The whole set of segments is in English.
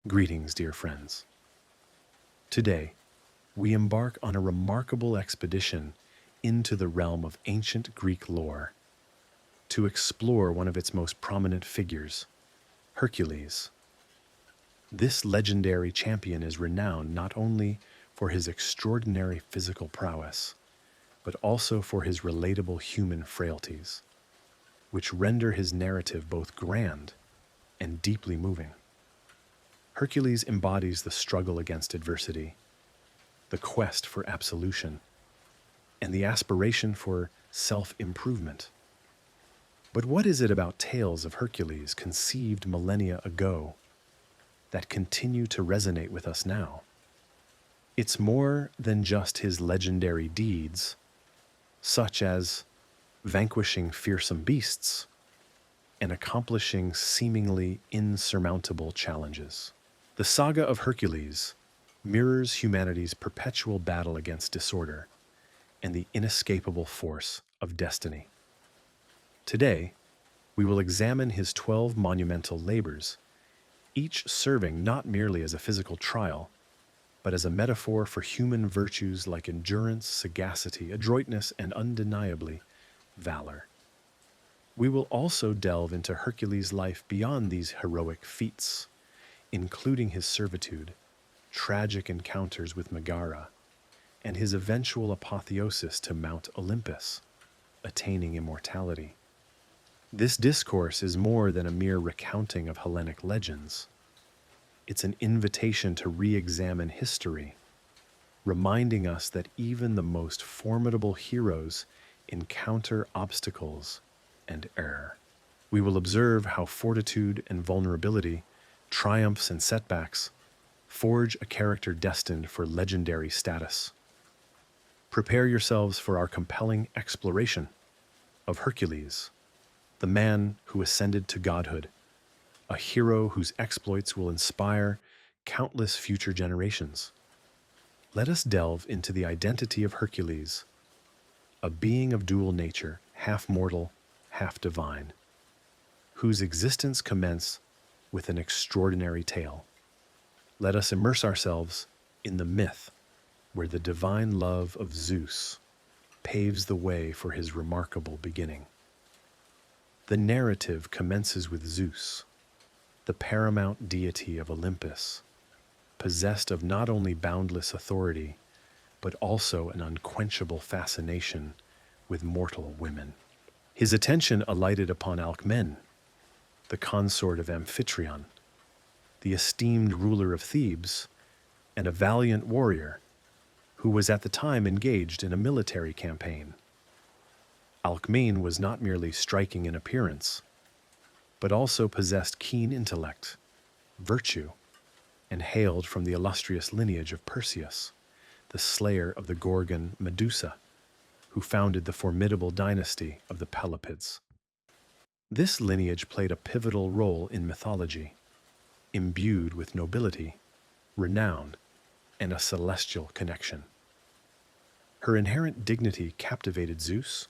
Greetings, dear friends. Today, we embark on a remarkable expedition into the realm of ancient Greek lore to explore one of its most prominent figures, Hercules. This legendary champion is renowned not only for his extraordinary physical prowess, but also for his relatable human frailties, which render his narrative both grand and deeply moving. Hercules embodies the struggle against adversity, the quest for absolution, and the aspiration for self-improvement. But what is it about tales of Hercules conceived millennia ago that continue to resonate with us now? It's more than just his legendary deeds, such as vanquishing fearsome beasts and accomplishing seemingly insurmountable challenges. The saga of Hercules mirrors humanity's perpetual battle against disorder and the inescapable force of destiny. Today, we will examine his 12 monumental labors, each serving not merely as a physical trial, but as a metaphor for human virtues like endurance, sagacity, adroitness, and undeniably, valor. We will also delve into Hercules' life beyond these heroic feats, including his servitude, tragic encounters with Megara, and his eventual apotheosis to Mount Olympus, attaining immortality. This discourse is more than a mere recounting of Hellenic legends. It's an invitation to re-examine history, reminding us that even the most formidable heroes encounter obstacles and error. We will observe how fortitude and vulnerability, triumphs and setbacks, forge a character destined for legendary status. Prepare yourselves for our compelling exploration of Hercules, the man who ascended to godhood, a hero whose exploits will inspire countless future generations. Let us delve into the identity of Hercules, a being of dual nature, half mortal, half divine, whose existence commenced with an extraordinary tale. Let us immerse ourselves in the myth where the divine love of Zeus paves the way for his remarkable beginning. The narrative commences with Zeus, the paramount deity of Olympus, possessed of not only boundless authority, but also an unquenchable fascination with mortal women. His attention alighted upon Alcmene, the consort of Amphitryon, the esteemed ruler of Thebes, and a valiant warrior who was at the time engaged in a military campaign. Alcmene was not merely striking in appearance, but also possessed keen intellect, virtue, and hailed from the illustrious lineage of Perseus, the slayer of the Gorgon Medusa, who founded the formidable dynasty of the Pelopids. This lineage played a pivotal role in mythology, imbued with nobility, renown, and a celestial connection. Her inherent dignity captivated Zeus,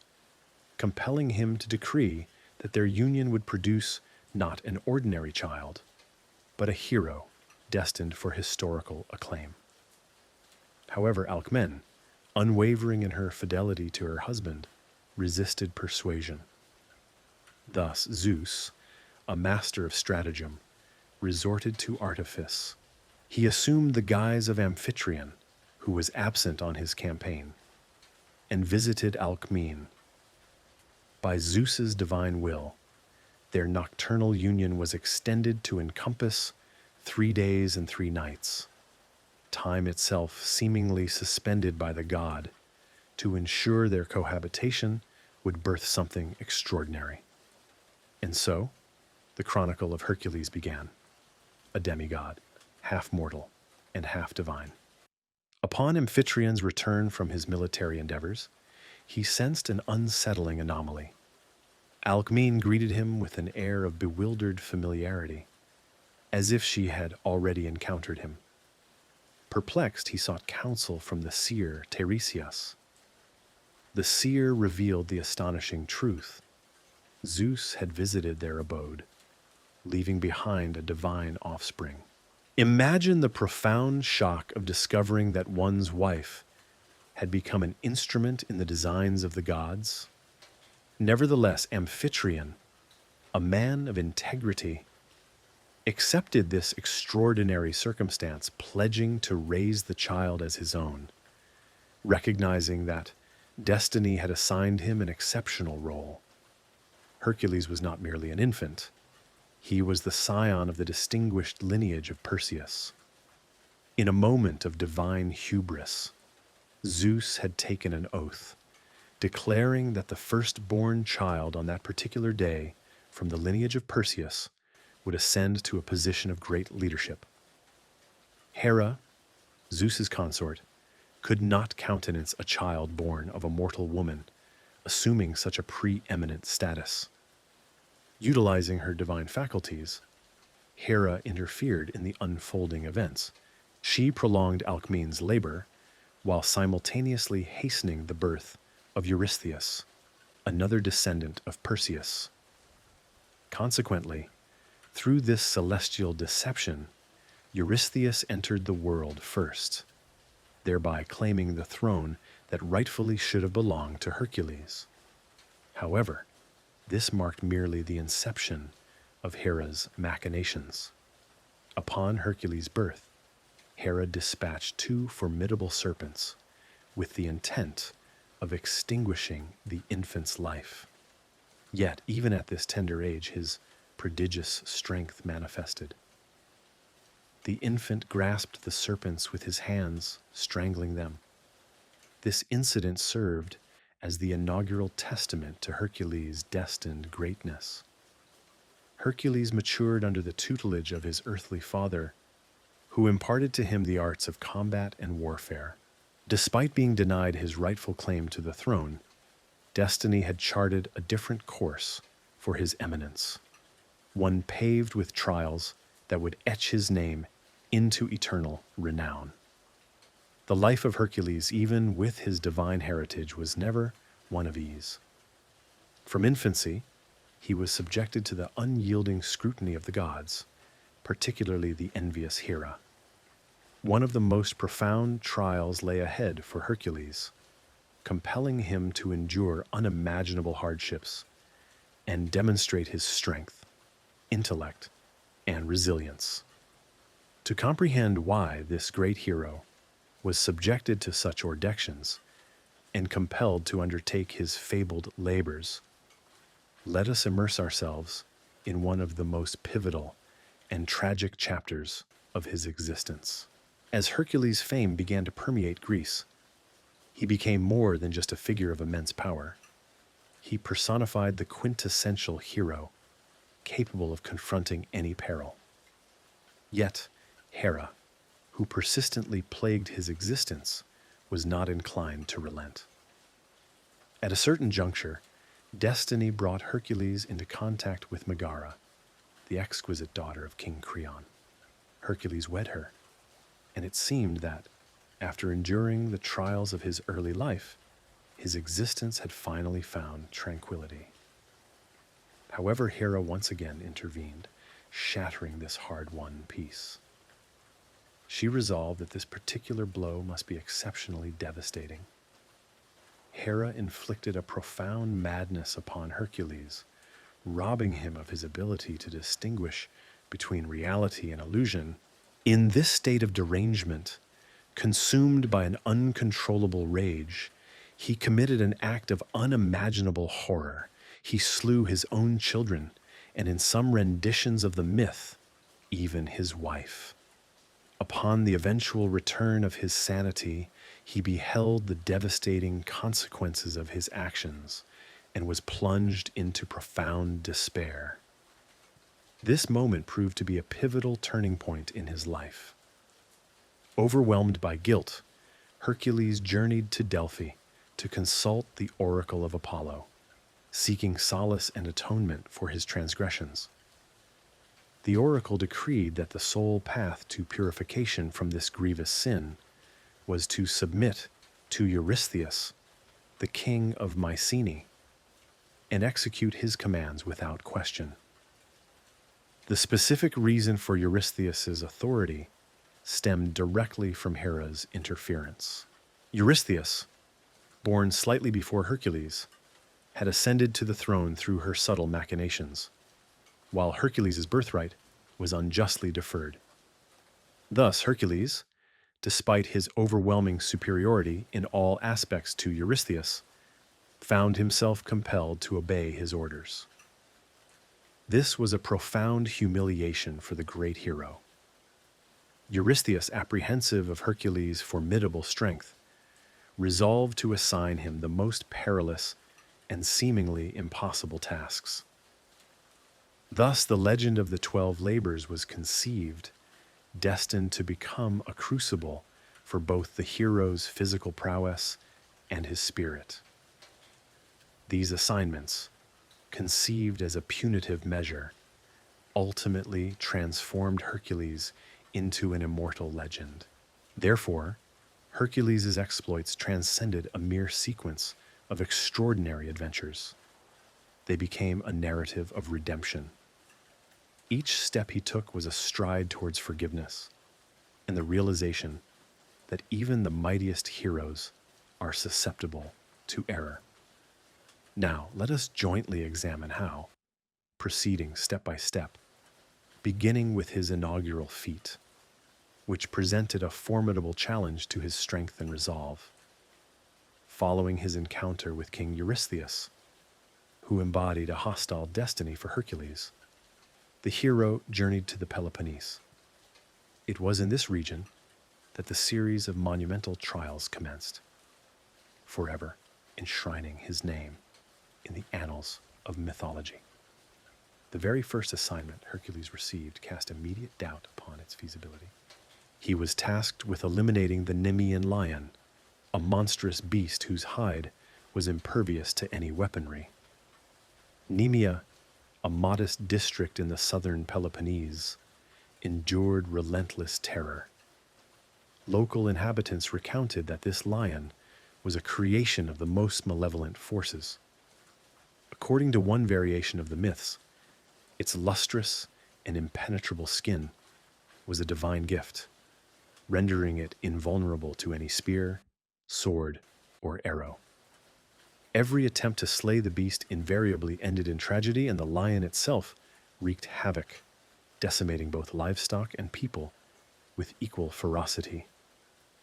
compelling him to decree that their union would produce not an ordinary child, but a hero destined for historical acclaim. However, Alcmene, unwavering in her fidelity to her husband, resisted persuasion. Thus, Zeus, a master of stratagem, resorted to artifice. He assumed the guise of Amphitryon, who was absent on his campaign, and visited Alcmene. By Zeus's divine will, their nocturnal union was extended to encompass 3 days and 3 nights, time itself seemingly suspended by the god to ensure their cohabitation would birth something extraordinary. And so, the chronicle of Hercules began, a demigod, half mortal and half divine. Upon Amphitryon's return from his military endeavors, he sensed an unsettling anomaly. Alcmene greeted him with an air of bewildered familiarity, as if she had already encountered him. Perplexed, he sought counsel from the seer Tiresias. The seer revealed the astonishing truth. Zeus had visited their abode, leaving behind a divine offspring. Imagine the profound shock of discovering that one's wife had become an instrument in the designs of the gods. Nevertheless, Amphitryon, a man of integrity, accepted this extraordinary circumstance, pledging to raise the child as his own, recognizing that destiny had assigned him an exceptional role. Hercules was not merely an infant. He was the scion of the distinguished lineage of Perseus. In a moment of divine hubris, Zeus had taken an oath, declaring that the firstborn child on that particular day from the lineage of Perseus would ascend to a position of great leadership. Hera, Zeus's consort, could not countenance a child born of a mortal woman, assuming such a preeminent status. Utilizing her divine faculties, Hera interfered in the unfolding events. She prolonged Alcmene's labor while simultaneously hastening the birth of Eurystheus, another descendant of Perseus. Consequently, through this celestial deception, Eurystheus entered the world first, thereby claiming the throne that rightfully should have belonged to Hercules. However, this marked merely the inception of Hera's machinations. Upon Hercules' birth, Hera dispatched two formidable serpents with the intent of extinguishing the infant's life. Yet, even at this tender age, his prodigious strength manifested. The infant grasped the serpents with his hands, strangling them. This incident served as the inaugural testament to Hercules' destined greatness. Hercules matured under the tutelage of his earthly father, who imparted to him the arts of combat and warfare. Despite being denied his rightful claim to the throne, destiny had charted a different course for his eminence, one paved with trials that would etch his name into eternal renown. The life of Hercules, even with his divine heritage, was never one of ease. From infancy, he was subjected to the unyielding scrutiny of the gods, particularly the envious Hera. One of the most profound trials lay ahead for Hercules, compelling him to endure unimaginable hardships and demonstrate his strength, intellect, and resilience. To comprehend why this great hero was subjected to such ordecions and compelled to undertake his fabled labors, let us immerse ourselves in one of the most pivotal and tragic chapters of his existence. As Hercules' fame began to permeate Greece, he became more than just a figure of immense power. He personified the quintessential hero, capable of confronting any peril. Yet, Hera, who persistently plagued his existence, was not inclined to relent. At a certain juncture, destiny brought Hercules into contact with Megara, the exquisite daughter of King Creon. Hercules wed her, and it seemed that, after enduring the trials of his early life, his existence had finally found tranquility. However, Hera once again intervened, shattering this hard-won peace. She resolved that this particular blow must be exceptionally devastating. Hera inflicted a profound madness upon Hercules, robbing him of his ability to distinguish between reality and illusion. In this state of derangement, consumed by an uncontrollable rage, he committed an act of unimaginable horror. He slew his own children, and in some renditions of the myth, even his wife. Upon the eventual return of his sanity, he beheld the devastating consequences of his actions and was plunged into profound despair. This moment proved to be a pivotal turning point in his life. Overwhelmed by guilt, Hercules journeyed to Delphi to consult the oracle of Apollo, seeking solace and atonement for his transgressions. The oracle decreed that the sole path to purification from this grievous sin was to submit to Eurystheus, the king of Mycenae, and execute his commands without question. The specific reason for Eurystheus's authority stemmed directly from Hera's interference. Eurystheus, born slightly before Hercules, had ascended to the throne through her subtle machinations, while Hercules' birthright was unjustly deferred. Thus, Hercules, despite his overwhelming superiority in all aspects to Eurystheus, found himself compelled to obey his orders. This was a profound humiliation for the great hero. Eurystheus, apprehensive of Hercules' formidable strength, resolved to assign him the most perilous and seemingly impossible tasks. Thus, the legend of the 12 labors was conceived, destined to become a crucible for both the hero's physical prowess and his spirit. These assignments, conceived as a punitive measure, ultimately transformed Hercules into an immortal legend. Therefore, Hercules' exploits transcended a mere sequence of extraordinary adventures. They became a narrative of redemption. Each step he took was a stride towards forgiveness and the realization that even the mightiest heroes are susceptible to error. Now, let us jointly examine how, proceeding step by step, beginning with his inaugural feat, which presented a formidable challenge to his strength and resolve. Following his encounter with King Eurystheus, who embodied a hostile destiny for Hercules, the hero journeyed to the Peloponnese. It was in this region that the series of monumental trials commenced, forever enshrining his name in the annals of mythology. The very first assignment Hercules received cast immediate doubt upon its feasibility. He was tasked with eliminating the Nemean lion, a monstrous beast whose hide was impervious to any weaponry. Nemea, a modest district in the southern Peloponnese, endured relentless terror. Local inhabitants recounted that this lion was a creation of the most malevolent forces. According to one variation of the myths, its lustrous and impenetrable skin was a divine gift, rendering it invulnerable to any spear, sword, or arrow. Every attempt to slay the beast invariably ended in tragedy, and the lion itself wreaked havoc, decimating both livestock and people with equal ferocity,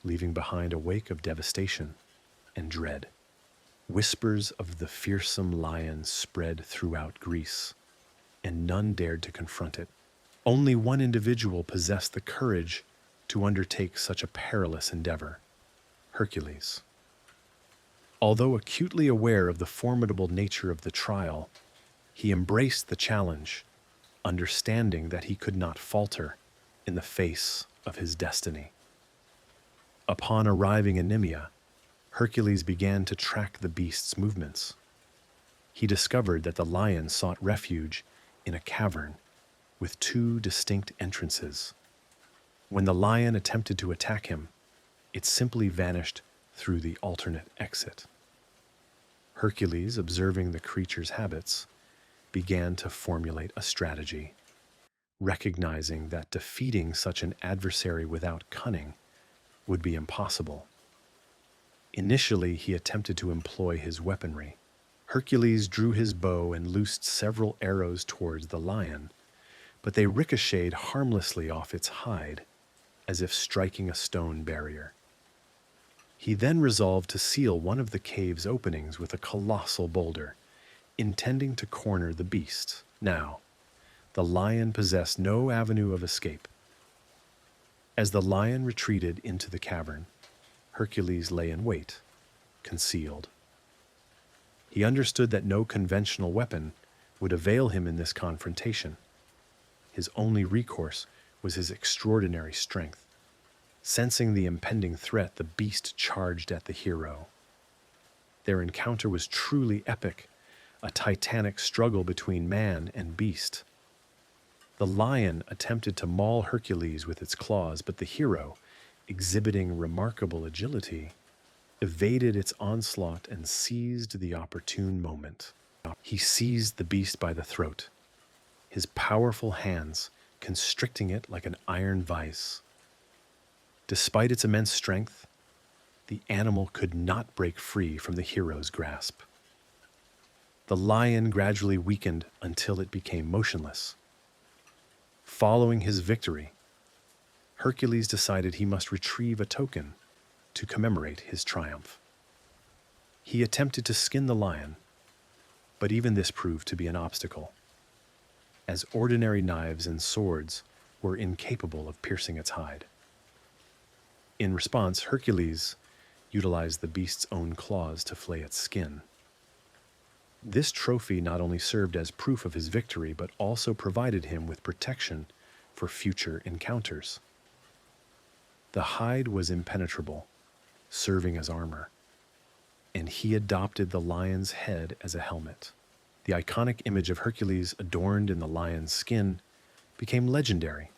leaving behind a wake of devastation and dread. Whispers of the fearsome lion spread throughout Greece, and none dared to confront it. Only one individual possessed the courage to undertake such a perilous endeavor: Hercules. Although acutely aware of the formidable nature of the trial, he embraced the challenge, understanding that he could not falter in the face of his destiny. Upon arriving in Nemea, Hercules began to track the beast's movements. He discovered that the lion sought refuge in a cavern with 2 distinct entrances. When the lion attempted to attack him, it simply vanished through the alternate exit. Hercules, observing the creature's habits, began to formulate a strategy, recognizing that defeating such an adversary without cunning would be impossible. Initially, he attempted to employ his weaponry. Hercules drew his bow and loosed several arrows towards the lion, but they ricocheted harmlessly off its hide, as if striking a stone barrier. He then resolved to seal one of the cave's openings with a colossal boulder, intending to corner the beast. Now, the lion possessed no avenue of escape. As the lion retreated into the cavern, Hercules lay in wait, concealed. He understood that no conventional weapon would avail him in this confrontation. His only recourse was his extraordinary strength. Sensing the impending threat, the beast charged at the hero. Their encounter was truly epic, a titanic struggle between man and beast. The lion attempted to maul Hercules with its claws, but the hero, exhibiting remarkable agility, evaded its onslaught and seized the opportune moment. He seized the beast by the throat, his powerful hands constricting it like an iron vice. Despite its immense strength, the animal could not break free from the hero's grasp. The lion gradually weakened until it became motionless. Following his victory, Hercules decided he must retrieve a token to commemorate his triumph. He attempted to skin the lion, but even this proved to be an obstacle, as ordinary knives and swords were incapable of piercing its hide. In response, Hercules utilized the beast's own claws to flay its skin. This trophy not only served as proof of his victory, but also provided him with protection for future encounters. The hide was impenetrable, serving as armor, and he adopted the lion's head as a helmet. The iconic image of Hercules adorned in the lion's skin became legendary,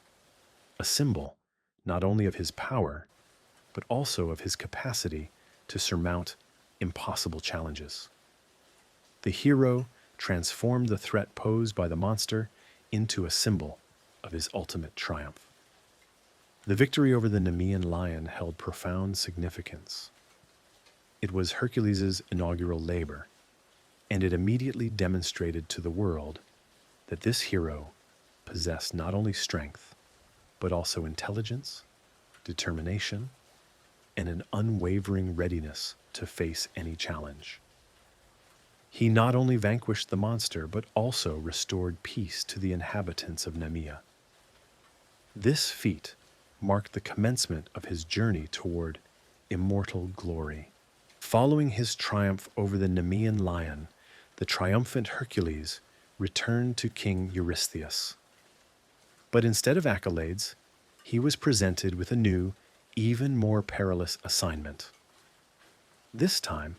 a symbol not only of his power, but also of his capacity to surmount impossible challenges. The hero transformed the threat posed by the monster into a symbol of his ultimate triumph. The victory over the Nemean lion held profound significance. It was Hercules' inaugural labor, and it immediately demonstrated to the world that this hero possessed not only strength, but also intelligence, determination, and an unwavering readiness to face any challenge. He not only vanquished the monster, but also restored peace to the inhabitants of Nemea. This feat marked the commencement of his journey toward immortal glory. Following his triumph over the Nemean lion, the triumphant Hercules returned to King Eurystheus. But instead of accolades, he was presented with a new, even more perilous assignment. This time,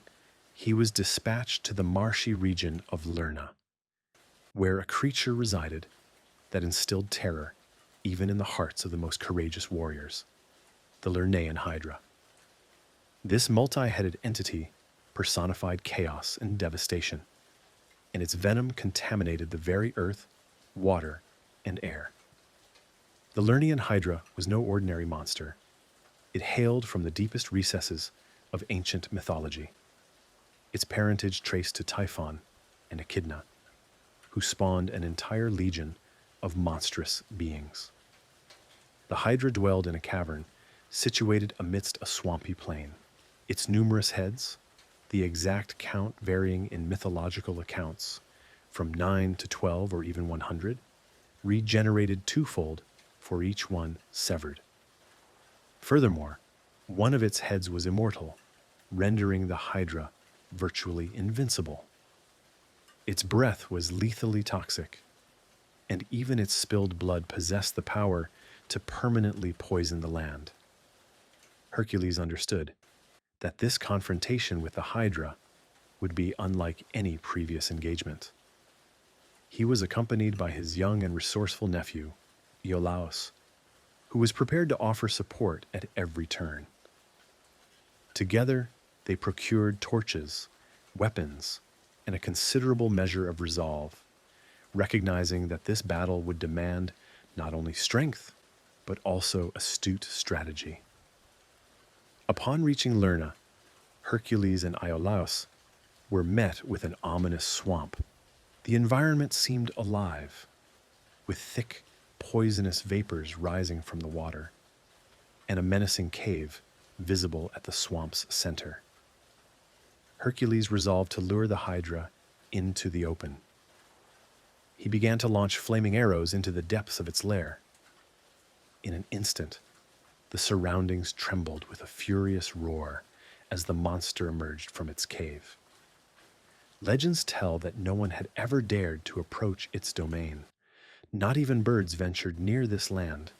he was dispatched to the marshy region of Lerna, where a creature resided that instilled terror even in the hearts of the most courageous warriors, the Lernaean Hydra. This multi-headed entity personified chaos and devastation, and its venom contaminated the very earth, water, and air. The Lernaean Hydra was no ordinary monster. It hailed from the deepest recesses of ancient mythology, its parentage traced to Typhon and Echidna, who spawned an entire legion of monstrous beings. The Hydra dwelled in a cavern situated amidst a swampy plain. Its numerous heads, the exact count varying in mythological accounts from 9 to 12 or even 100, regenerated twofold for each one severed. Furthermore, one of its heads was immortal, rendering the Hydra virtually invincible. Its breath was lethally toxic, and even its spilled blood possessed the power to permanently poison the land. Hercules understood that this confrontation with the Hydra would be unlike any previous engagement. He was accompanied by his young and resourceful nephew, Iolaus, who was prepared to offer support at every turn. Together, they procured torches, weapons, and a considerable measure of resolve, recognizing that this battle would demand not only strength, but also astute strategy. Upon reaching Lerna, Hercules and Iolaus were met with an ominous swamp. The environment seemed alive, with thick, poisonous vapors rising from the water, and a menacing cave visible at the swamp's center. Hercules resolved to lure the Hydra into the open. He began to launch flaming arrows into the depths of its lair. In an instant, the surroundings trembled with a furious roar as the monster emerged from its cave. Legends tell that no one had ever dared to approach its domain. Not even birds ventured near this land,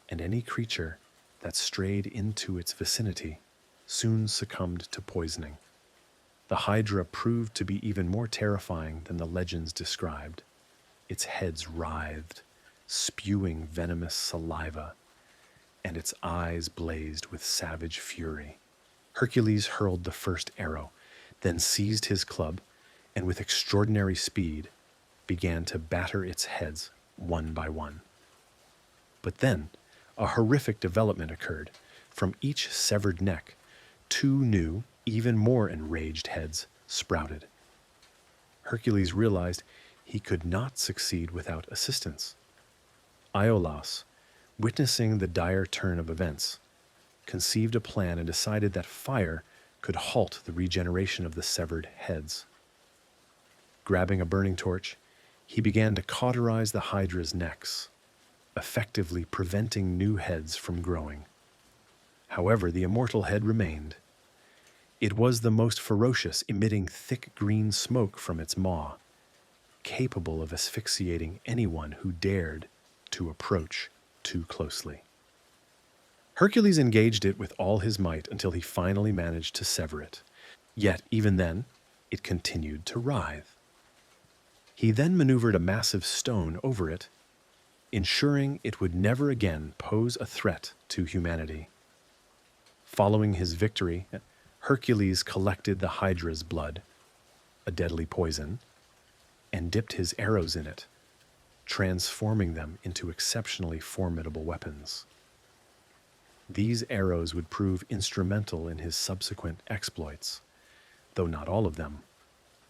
and any creature that strayed into its vicinity soon succumbed to poisoning. The Hydra proved to be even more terrifying than the legends described. Its heads writhed, spewing venomous saliva, and its eyes blazed with savage fury. Hercules hurled the first arrow, then seized his club, and with extraordinary speed, began to batter its heads one by one. But then, a horrific development occurred. From each severed neck, two new, even more enraged heads sprouted. Hercules realized he could not succeed without assistance. Iolaus, witnessing the dire turn of events, conceived a plan and decided that fire could halt the regeneration of the severed heads. Grabbing a burning torch, he began to cauterize the Hydra's necks, effectively preventing new heads from growing. However, the immortal head remained. It was the most ferocious, emitting thick green smoke from its maw, capable of asphyxiating anyone who dared to approach too closely. Hercules engaged it with all his might until he finally managed to sever it. Yet, even then, it continued to writhe. He then maneuvered a massive stone over it, ensuring it would never again pose a threat to humanity. Following his victory, Hercules collected the Hydra's blood, a deadly poison, and dipped his arrows in it, transforming them into exceptionally formidable weapons. These arrows would prove instrumental in his subsequent exploits, though not all of them,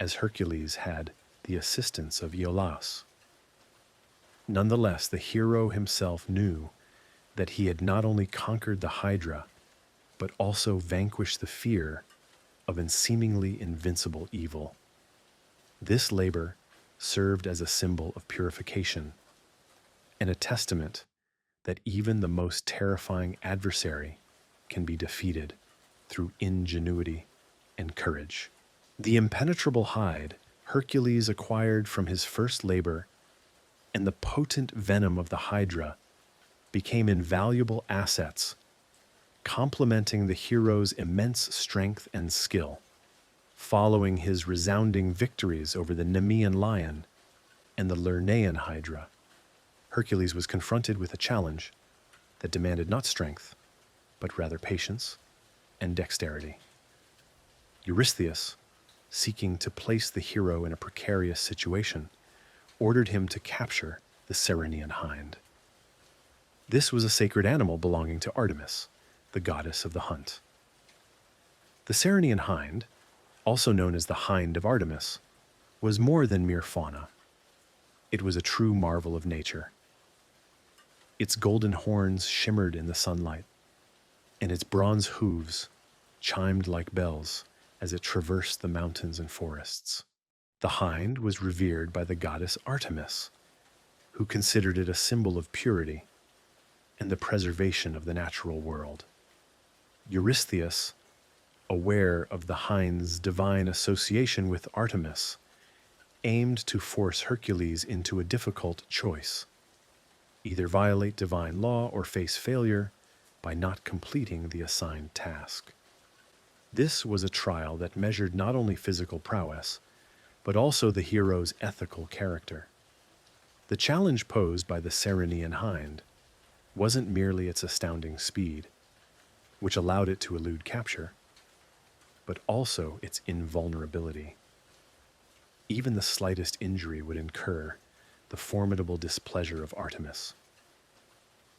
as Hercules had the assistance of Iolaus. Nonetheless, the hero himself knew that he had not only conquered the Hydra, but also vanquished the fear of a seemingly invincible evil. This labor served as a symbol of purification and a testament that even the most terrifying adversary can be defeated through ingenuity and courage. The impenetrable hide Hercules acquired from his first labor and the potent venom of the Hydra became invaluable assets, complementing the hero's immense strength and skill. Following his resounding victories over the Nemean lion and the Lernaean Hydra, Hercules was confronted with a challenge that demanded not strength, but rather patience and dexterity. Eurystheus, seeking to place the hero in a precarious situation, ordered him to capture the Ceryneian hind. This was a sacred animal belonging to Artemis, the goddess of the hunt. The Ceryneian hind, also known as the Hind of Artemis, was more than mere fauna. It was a true marvel of nature. Its golden horns shimmered in the sunlight, and its bronze hooves chimed like bells as it traversed the mountains and forests. The hind was revered by the goddess Artemis, who considered it a symbol of purity and the preservation of the natural world. Eurystheus, aware of the hind's divine association with Artemis, aimed to force Hercules into a difficult choice: either violate divine law or face failure by not completing the assigned task. This was a trial that measured not only physical prowess, but also the hero's ethical character. The challenge posed by the Ceryneian hind wasn't merely its astounding speed, which allowed it to elude capture, but also its invulnerability. Even the slightest injury would incur the formidable displeasure of Artemis.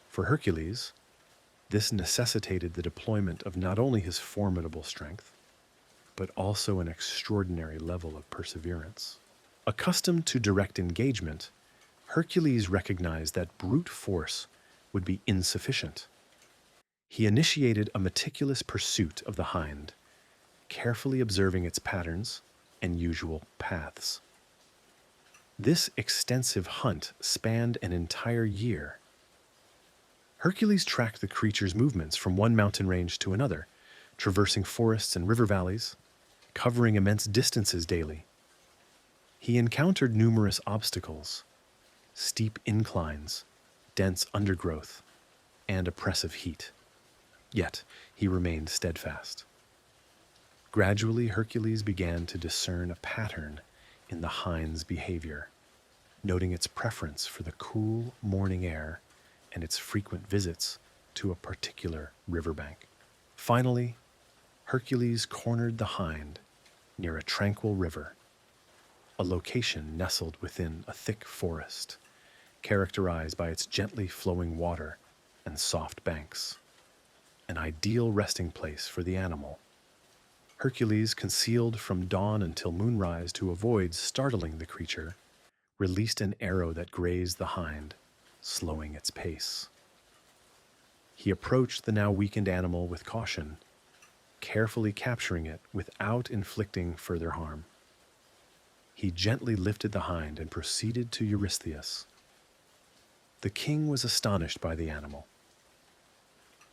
For Hercules, this necessitated the deployment of not only his formidable strength, but also an extraordinary level of perseverance. Accustomed to direct engagement, Hercules recognized that brute force would be insufficient. He initiated a meticulous pursuit of the hind, carefully observing its patterns and usual paths. This extensive hunt spanned an entire year. Hercules tracked the creature's movements from one mountain range to another, traversing forests and river valleys, covering immense distances daily. He encountered numerous obstacles: steep inclines, dense undergrowth, and oppressive heat. Yet he remained steadfast. Gradually, Hercules began to discern a pattern in the hind's behavior, noting its preference for the cool morning air and its frequent visits to a particular riverbank. Finally, Hercules cornered the hind near a tranquil river, a location nestled within a thick forest, characterized by its gently flowing water and soft banks, an ideal resting place for the animal. Hercules, concealed from dawn until moonrise to avoid startling the creature, released an arrow that grazed the hind, slowing its pace. He approached the now weakened animal with caution, carefully capturing it without inflicting further harm. He gently lifted the hind and proceeded to Eurystheus. The king was astonished by the animal.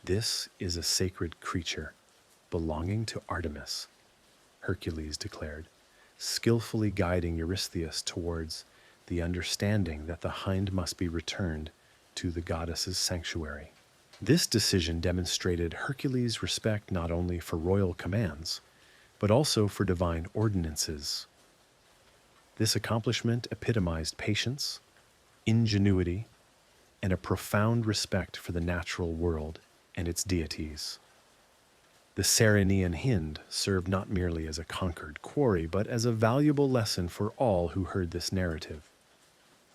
"This is a sacred creature belonging to Artemis," Hercules declared, skillfully guiding Eurystheus towards the understanding that the hind must be returned to the goddess's sanctuary. This decision demonstrated Hercules' respect not only for royal commands, but also for divine ordinances. This accomplishment epitomized patience, ingenuity, and a profound respect for the natural world and its deities. The Ceryneian hind served not merely as a conquered quarry, but as a valuable lesson for all who heard this narrative.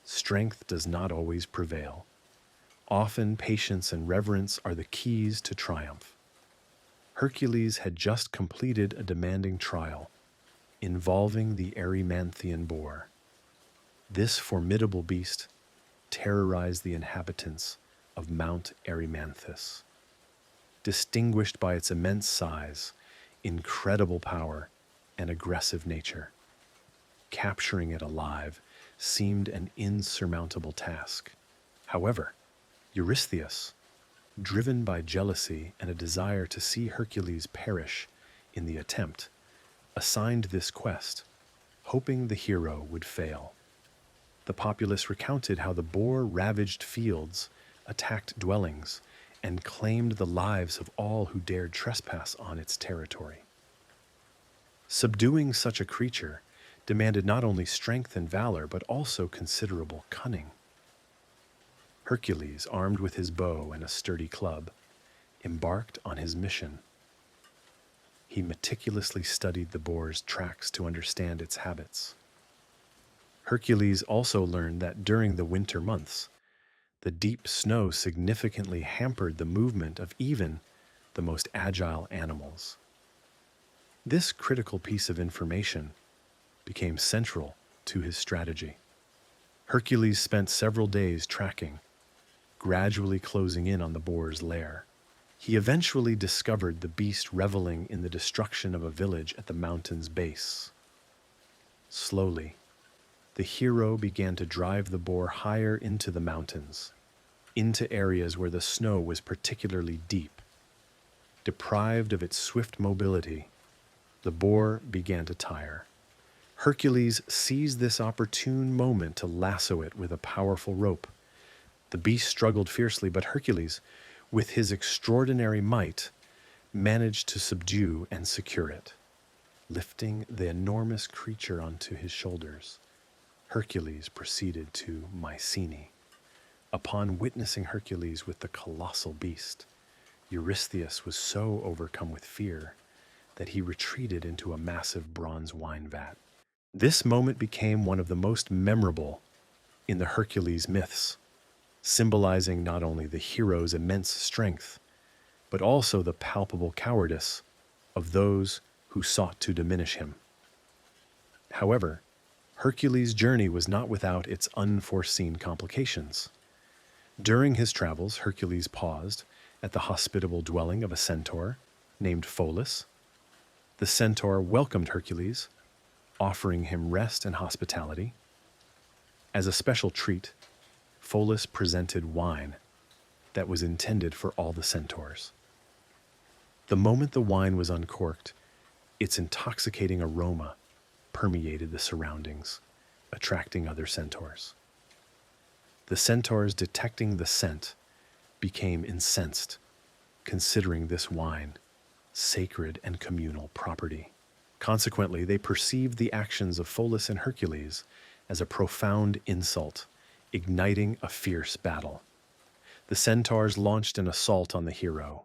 Strength does not always prevail. Often patience and reverence are the keys to triumph. Hercules had just completed a demanding trial involving the Erymanthian boar. This formidable beast terrorized the inhabitants of Mount Erymanthus. Distinguished by its immense size, incredible power, and aggressive nature, capturing it alive seemed an insurmountable task. However, Eurystheus, driven by jealousy and a desire to see Hercules perish in the attempt, assigned this quest, hoping the hero would fail. The populace recounted how the boar ravaged fields, attacked dwellings, and claimed the lives of all who dared trespass on its territory. Subduing such a creature demanded not only strength and valor, but also considerable cunning. Hercules, armed with his bow and a sturdy club, embarked on his mission. He meticulously studied the boar's tracks to understand its habits. Hercules also learned that during the winter months, the deep snow significantly hampered the movement of even the most agile animals. This critical piece of information became central to his strategy. Hercules spent several days tracking, gradually closing in on the boar's lair. He eventually discovered the beast reveling in the destruction of a village at the mountain's base. Slowly, the hero began to drive the boar higher into the mountains, into areas where the snow was particularly deep. Deprived of its swift mobility, the boar began to tire. Hercules seized this opportune moment to lasso it with a powerful rope. The beast struggled fiercely, but Hercules, with his extraordinary might, managed to subdue and secure it. Lifting the enormous creature onto his shoulders, Hercules proceeded to Mycenae. Upon witnessing Hercules with the colossal beast, Eurystheus was so overcome with fear that he retreated into a massive bronze wine vat. This moment became one of the most memorable in the Hercules myths, symbolizing not only the hero's immense strength, but also the palpable cowardice of those who sought to diminish him. However, Hercules' journey was not without its unforeseen complications. During his travels, Hercules paused at the hospitable dwelling of a centaur named Pholus. The centaur welcomed Hercules, offering him rest and hospitality. As a special treat, Pholus presented wine that was intended for all the centaurs. The moment the wine was uncorked, its intoxicating aroma permeated the surroundings, attracting other centaurs. The centaurs, detecting the scent, became incensed, considering this wine sacred and communal property. Consequently, they perceived the actions of Pholus and Hercules as a profound insult, igniting a fierce battle. The centaurs launched an assault on the hero.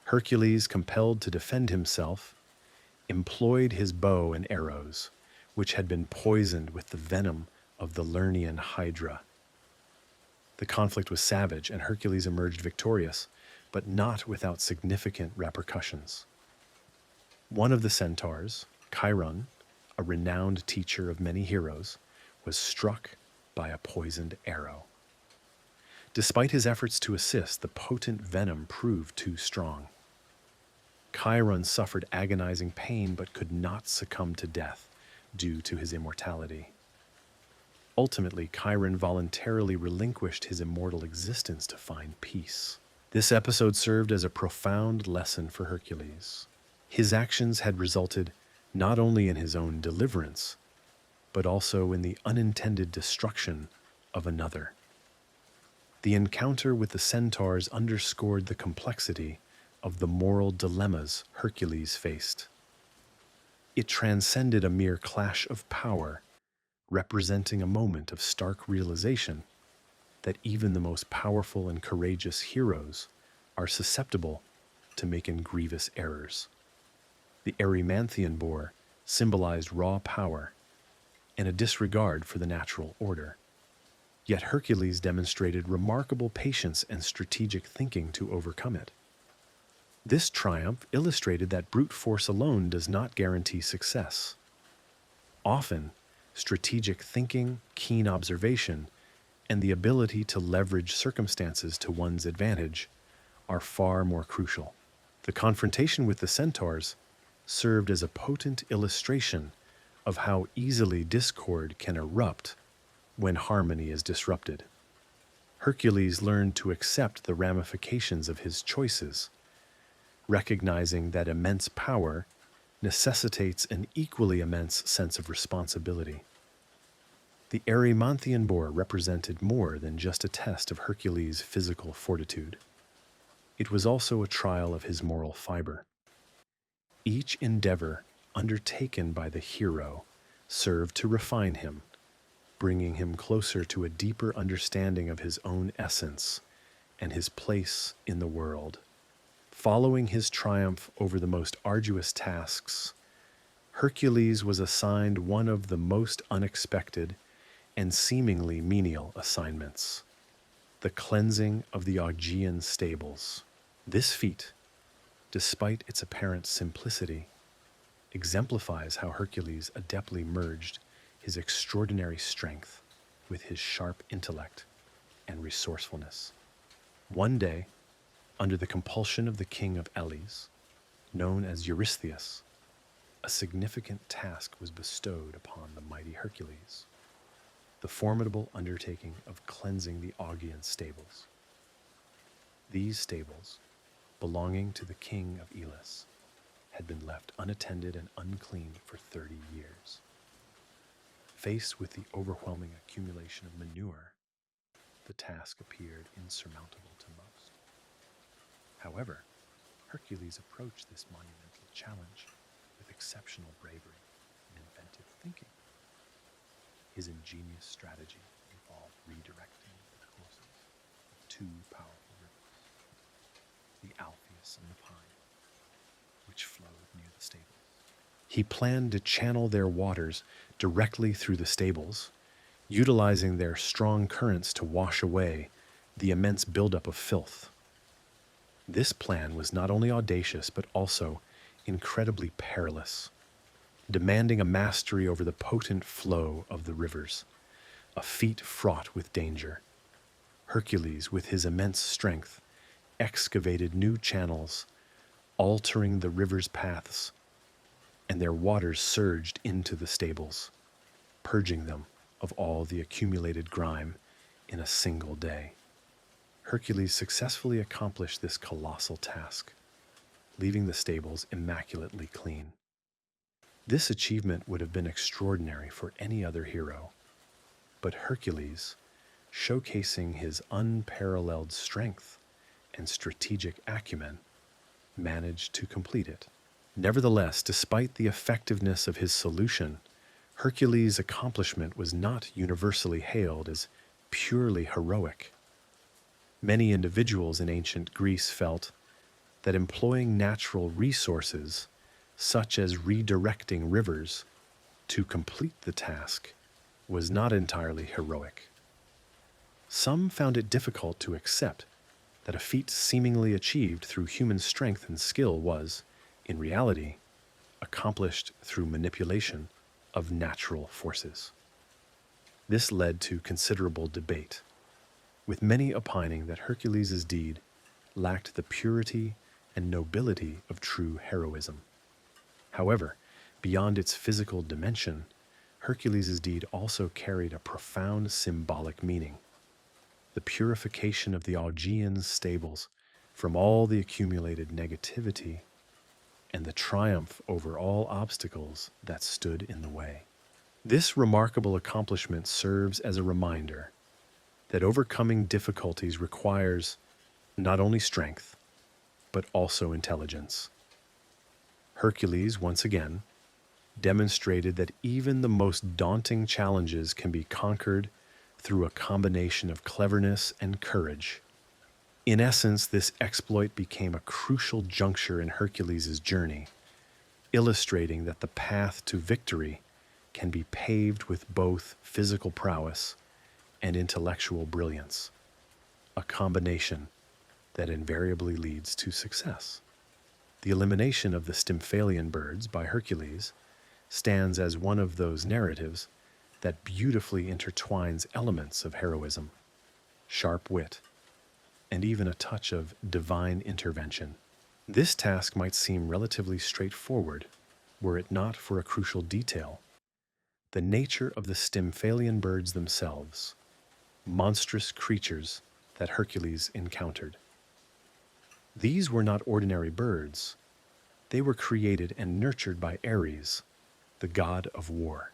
Hercules, compelled to defend himself, employed his bow and arrows, which had been poisoned with the venom of the Lernaean Hydra. The conflict was savage, and Hercules emerged victorious, but not without significant repercussions. One of the centaurs, Chiron, a renowned teacher of many heroes, was struck by a poisoned arrow. Despite his efforts to assist, the potent venom proved too strong. Chiron suffered agonizing pain but could not succumb to death due to his immortality. Ultimately, Chiron voluntarily relinquished his immortal existence to find peace. This episode served as a profound lesson for Hercules. His actions had resulted not only in his own deliverance, but also in the unintended destruction of another. The encounter with the centaurs underscored the complexity of the moral dilemmas Hercules faced. It transcended a mere clash of power, representing a moment of stark realization that even the most powerful and courageous heroes are susceptible to making grievous errors. The Erymanthian boar symbolized raw power and a disregard for the natural order. Yet Hercules demonstrated remarkable patience and strategic thinking to overcome it. This triumph illustrated that brute force alone does not guarantee success. Often, strategic thinking, keen observation, and the ability to leverage circumstances to one's advantage are far more crucial. The confrontation with the centaurs served as a potent illustration of how easily discord can erupt when harmony is disrupted. Hercules learned to accept the ramifications of his choices, recognizing that immense power necessitates an equally immense sense of responsibility. The Erymanthian boar represented more than just a test of Hercules' physical fortitude. It was also a trial of his moral fiber. Each endeavor undertaken by the hero served to refine him, bringing him closer to a deeper understanding of his own essence and his place in the world. Following his triumph over the most arduous tasks, Hercules was assigned one of the most unexpected and seemingly menial assignments: the cleansing of the Augean stables. This feat, despite its apparent simplicity, exemplifies how Hercules adeptly merged his extraordinary strength with his sharp intellect and resourcefulness. One day, under the compulsion of the king of Elis, known as Eurystheus, a significant task was bestowed upon the mighty Hercules: the formidable undertaking of cleansing the Augean stables. These stables, belonging to the king of Elis, had been left unattended and uncleaned for 30 years. Faced with the overwhelming accumulation of manure, the task appeared insurmountable to most. However, Hercules approached this monumental challenge with exceptional bravery and inventive thinking. His ingenious strategy involved redirecting the courses of two powerful rivers, the Alpheus and the Pine, which flowed near the stables. He planned to channel their waters directly through the stables, utilizing their strong currents to wash away the immense buildup of filth. This plan was not only audacious, but also incredibly perilous, demanding a mastery over the potent flow of the rivers, a feat fraught with danger. Hercules, with his immense strength, excavated new channels, altering the river's paths, and their waters surged into the stables, purging them of all the accumulated grime in a single day. Hercules successfully accomplished this colossal task, leaving the stables immaculately clean. This achievement would have been extraordinary for any other hero, but Hercules, showcasing his unparalleled strength and strategic acumen, managed to complete it. Nevertheless, despite the effectiveness of his solution, Hercules' accomplishment was not universally hailed as purely heroic. Many individuals in ancient Greece felt that employing natural resources, such as redirecting rivers, to complete the task was not entirely heroic. Some found it difficult to accept that a feat seemingly achieved through human strength and skill was, in reality, accomplished through manipulation of natural forces. This led to considerable debate, with many opining that Hercules' deed lacked the purity and nobility of true heroism. However, beyond its physical dimension, Hercules' deed also carried a profound symbolic meaning: the purification of the Augean stables from all the accumulated negativity and the triumph over all obstacles that stood in the way. This remarkable accomplishment serves as a reminder that overcoming difficulties requires not only strength, but also intelligence. Hercules, once again, demonstrated that even the most daunting challenges can be conquered through a combination of cleverness and courage. In essence, this exploit became a crucial juncture in Hercules' journey, illustrating that the path to victory can be paved with both physical prowess and intellectual brilliance, a combination that invariably leads to success. The elimination of the Stymphalian birds by Hercules stands as one of those narratives that beautifully intertwines elements of heroism, sharp wit, and even a touch of divine intervention. This task might seem relatively straightforward were it not for a crucial detail: the nature of the Stymphalian birds themselves, monstrous creatures that Hercules encountered. These were not ordinary birds. They were created and nurtured by Ares, the god of war.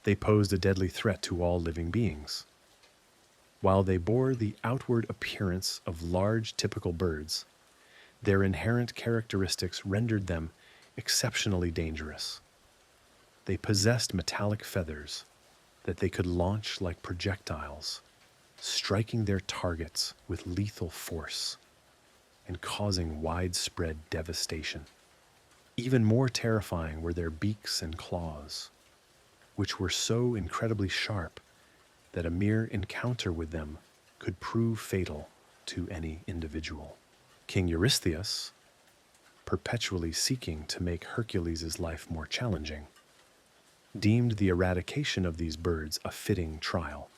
They posed a deadly threat to all living beings. While they bore the outward appearance of large typical birds, their inherent characteristics rendered them exceptionally dangerous. They possessed metallic feathers that they could launch like projectiles, striking their targets with lethal force and causing widespread devastation. Even more terrifying were their beaks and claws, which were so incredibly sharp that a mere encounter with them could prove fatal to any individual. King Eurystheus, perpetually seeking to make Hercules' life more challenging, deemed the eradication of these birds a fitting trial.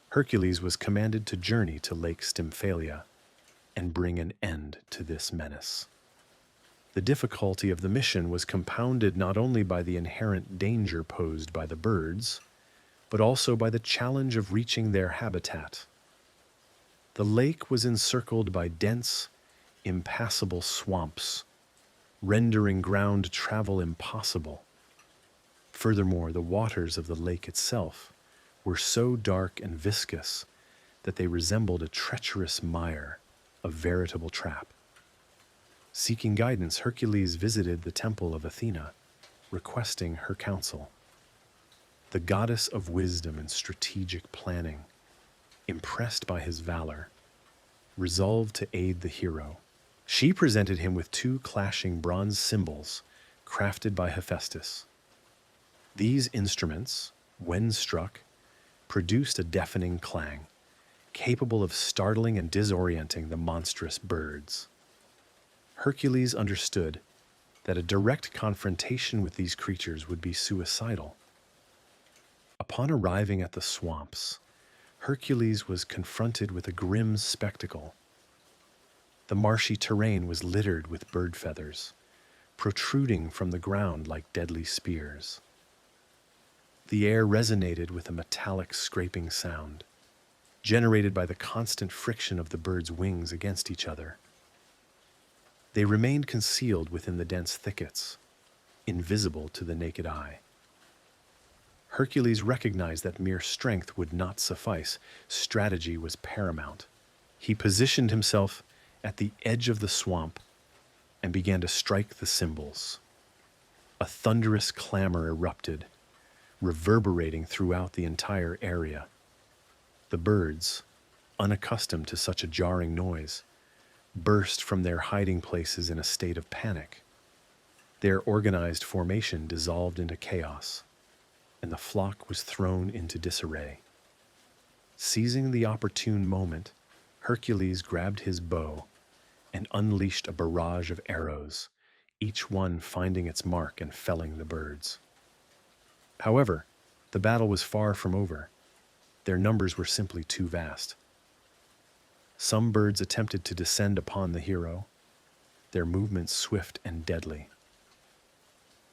Hercules was commanded to journey to Lake Stymphalia and bring an end to this menace. The difficulty of the mission was compounded not only by the inherent danger posed by the birds, but also by the challenge of reaching their habitat. The lake was encircled by dense, impassable swamps, rendering ground travel impossible. Furthermore, the waters of the lake itself were so dark and viscous that they resembled a treacherous mire, a veritable trap. Seeking guidance, Hercules visited the temple of Athena, requesting her counsel. The goddess of wisdom and strategic planning, impressed by his valor, resolved to aid the hero. She presented him with 2 clashing bronze cymbals crafted by Hephaestus. These instruments, when struck, produced a deafening clang, capable of startling and disorienting the monstrous birds. Hercules understood that a direct confrontation with these creatures would be suicidal. Upon arriving at the swamps, Hercules was confronted with a grim spectacle. The marshy terrain was littered with bird feathers, protruding from the ground like deadly spears. The air resonated with a metallic scraping sound, generated by the constant friction of the birds' wings against each other. They remained concealed within the dense thickets, invisible to the naked eye. Hercules recognized that mere strength would not suffice. Strategy was paramount. He positioned himself at the edge of the swamp and began to strike the cymbals. A thunderous clamor erupted, reverberating throughout the entire area. The birds, unaccustomed to such a jarring noise, burst from their hiding places in a state of panic. Their organized formation dissolved into chaos, and the flock was thrown into disarray. Seizing the opportune moment, Hercules grabbed his bow and unleashed a barrage of arrows, each one finding its mark and felling the birds. However, the battle was far from over. Their numbers were simply too vast. Some birds attempted to descend upon the hero, their movements swift and deadly.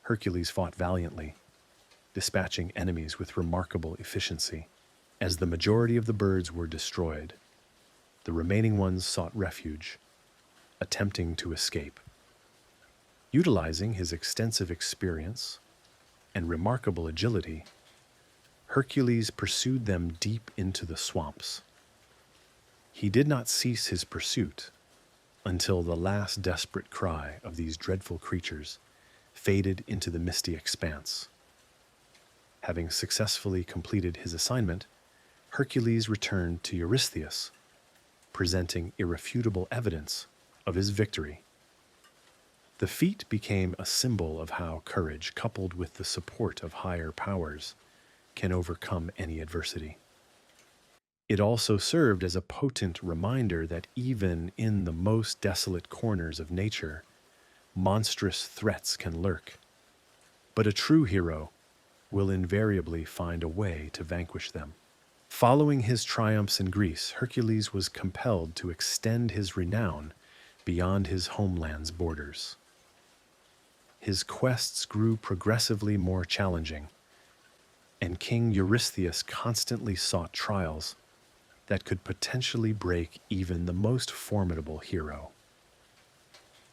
Hercules fought valiantly, dispatching enemies with remarkable efficiency. As the majority of the birds were destroyed, the remaining ones sought refuge, attempting to escape. Utilizing his extensive experience and remarkable agility, Hercules pursued them deep into the swamps. He did not cease his pursuit until the last desperate cry of these dreadful creatures faded into the misty expanse. Having successfully completed his assignment, Hercules returned to Eurystheus, presenting irrefutable evidence of his victory. The feat became a symbol of how courage, coupled with the support of higher powers, can overcome any adversity. It also served as a potent reminder that even in the most desolate corners of nature, monstrous threats can lurk. But a true hero will invariably find a way to vanquish them. Following his triumphs in Greece, Hercules was compelled to extend his renown beyond his homeland's borders. His quests grew progressively more challenging, and King Eurystheus constantly sought trials that could potentially break even the most formidable hero.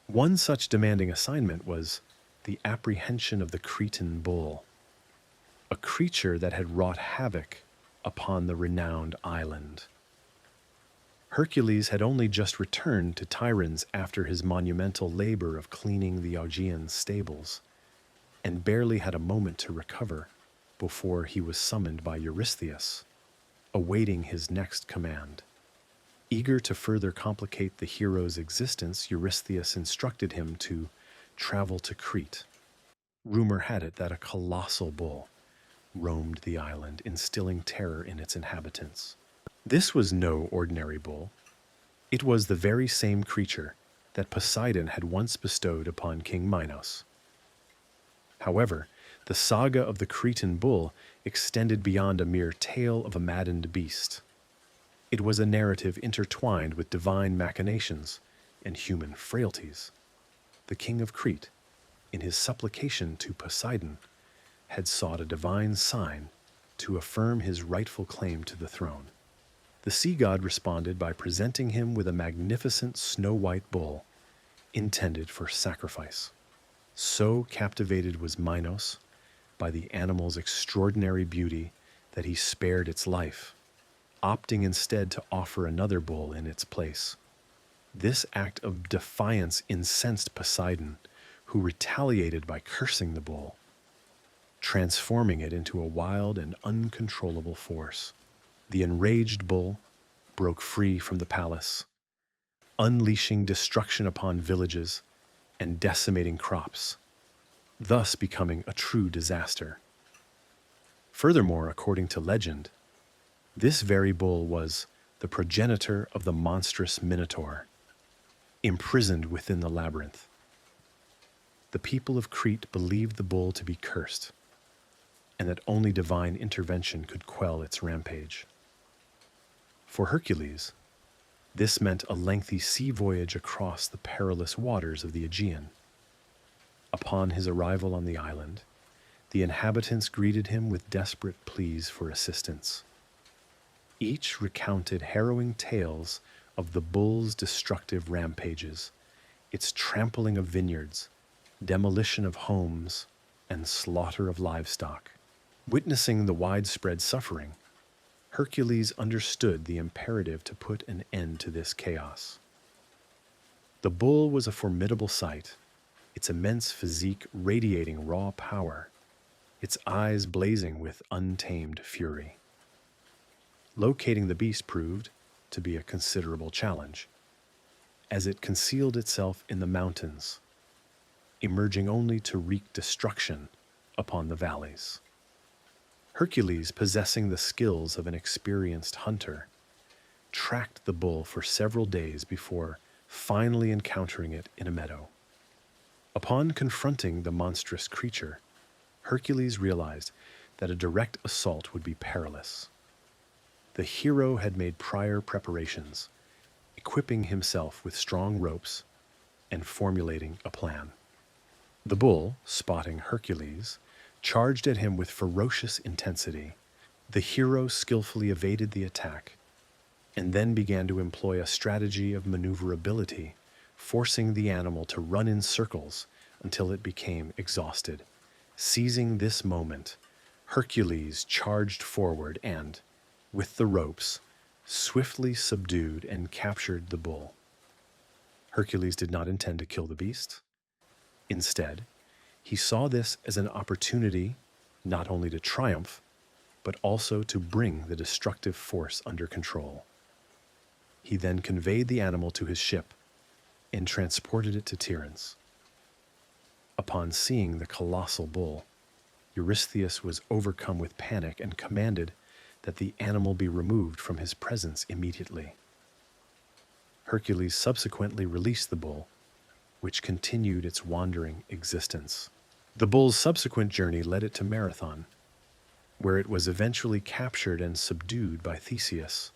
One such demanding assignment was the apprehension of the Cretan bull, a creature that had wrought havoc upon the renowned island. Hercules had only just returned to Tiryns after his monumental labor of cleaning the Augean stables, and barely had a moment to recover before he was summoned by Eurystheus, awaiting his next command. Eager to further complicate the hero's existence, Eurystheus instructed him to travel to Crete. Rumor had it that a colossal bull roamed the island, instilling terror in its inhabitants. This was no ordinary bull. It was the very same creature that Poseidon had once bestowed upon King Minos. However, the saga of the Cretan bull extended beyond a mere tale of a maddened beast. It was a narrative intertwined with divine machinations and human frailties. The king of Crete, in his supplication to Poseidon, had sought a divine sign to affirm his rightful claim to the throne. The sea god responded by presenting him with a magnificent snow-white bull intended for sacrifice. So captivated was Minos by the animal's extraordinary beauty that he spared its life, opting instead to offer another bull in its place. This act of defiance incensed Poseidon, who retaliated by cursing the bull, transforming it into a wild and uncontrollable force. The enraged bull broke free from the palace, unleashing destruction upon villages and decimating crops, thus becoming a true disaster. Furthermore, according to legend, this very bull was the progenitor of the monstrous Minotaur, imprisoned within the labyrinth. The people of Crete believed the bull to be cursed, and that only divine intervention could quell its rampage. For Hercules, this meant a lengthy sea voyage across the perilous waters of the Aegean. Upon his arrival on the island, the inhabitants greeted him with desperate pleas for assistance. Each recounted harrowing tales of the bull's destructive rampages, its trampling of vineyards, demolition of homes, and slaughter of livestock. Witnessing the widespread suffering, Hercules understood the imperative to put an end to this chaos. The bull was a formidable sight, its immense physique radiating raw power, its eyes blazing with untamed fury. Locating the beast proved to be a considerable challenge, as it concealed itself in the mountains, emerging only to wreak destruction upon the valleys. Hercules, possessing the skills of an experienced hunter, tracked the bull for several days before finally encountering it in a meadow. Upon confronting the monstrous creature, Hercules realized that a direct assault would be perilous. The hero had made prior preparations, equipping himself with strong ropes and formulating a plan. The bull, spotting Hercules, charged at him with ferocious intensity. The hero skillfully evaded the attack and then began to employ a strategy of maneuverability, forcing the animal to run in circles until it became exhausted. Seizing this moment, Hercules charged forward and, with the ropes, swiftly subdued and captured the bull. Hercules did not intend to kill the beast. Instead, he saw this as an opportunity not only to triumph, but also to bring the destructive force under control. He then conveyed the animal to his ship and transported it to Tiryns. Upon seeing the colossal bull, Eurystheus was overcome with panic and commanded that the animal be removed from his presence immediately. Hercules subsequently released the bull, which continued its wandering existence. The bull's subsequent journey led it to Marathon, where it was eventually captured and subdued by Theseus.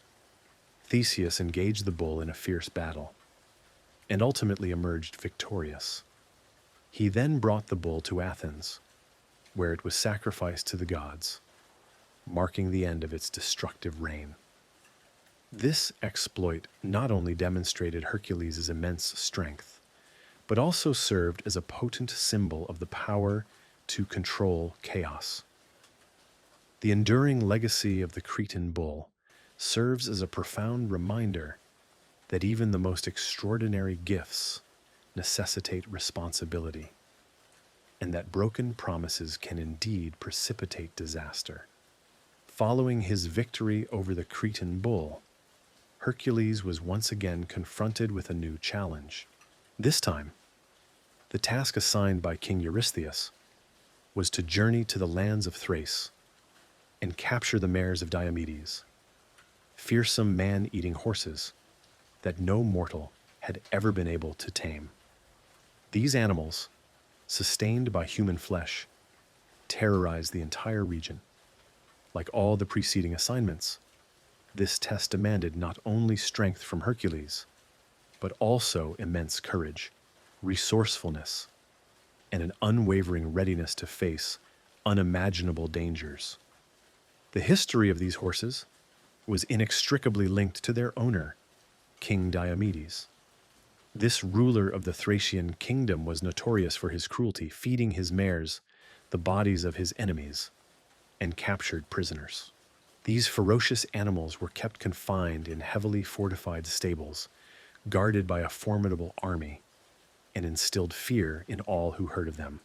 Theseus engaged the bull in a fierce battle, and ultimately emerged victorious. He then brought the bull to Athens, where it was sacrificed to the gods, marking the end of its destructive reign. This exploit not only demonstrated Hercules' immense strength, but also served as a potent symbol of the power to control chaos. The enduring legacy of the Cretan bull serves as a profound reminder that even the most extraordinary gifts necessitate responsibility, and that broken promises can indeed precipitate disaster. Following his victory over the Cretan bull, Hercules was once again confronted with a new challenge. This time, the task assigned by King Eurystheus was to journey to the lands of Thrace and capture the mares of Diomedes, fearsome man-eating horses that no mortal had ever been able to tame. These animals, sustained by human flesh, terrorized the entire region. Like all the preceding assignments, this test demanded not only strength from Hercules, but also immense courage, resourcefulness, and an unwavering readiness to face unimaginable dangers. The history of these horses was inextricably linked to their owner, King Diomedes. This ruler of the Thracian kingdom was notorious for his cruelty, feeding his mares the bodies of his enemies and captured prisoners. These ferocious animals were kept confined in heavily fortified stables, guarded by a formidable army, and instilled fear in all who heard of them.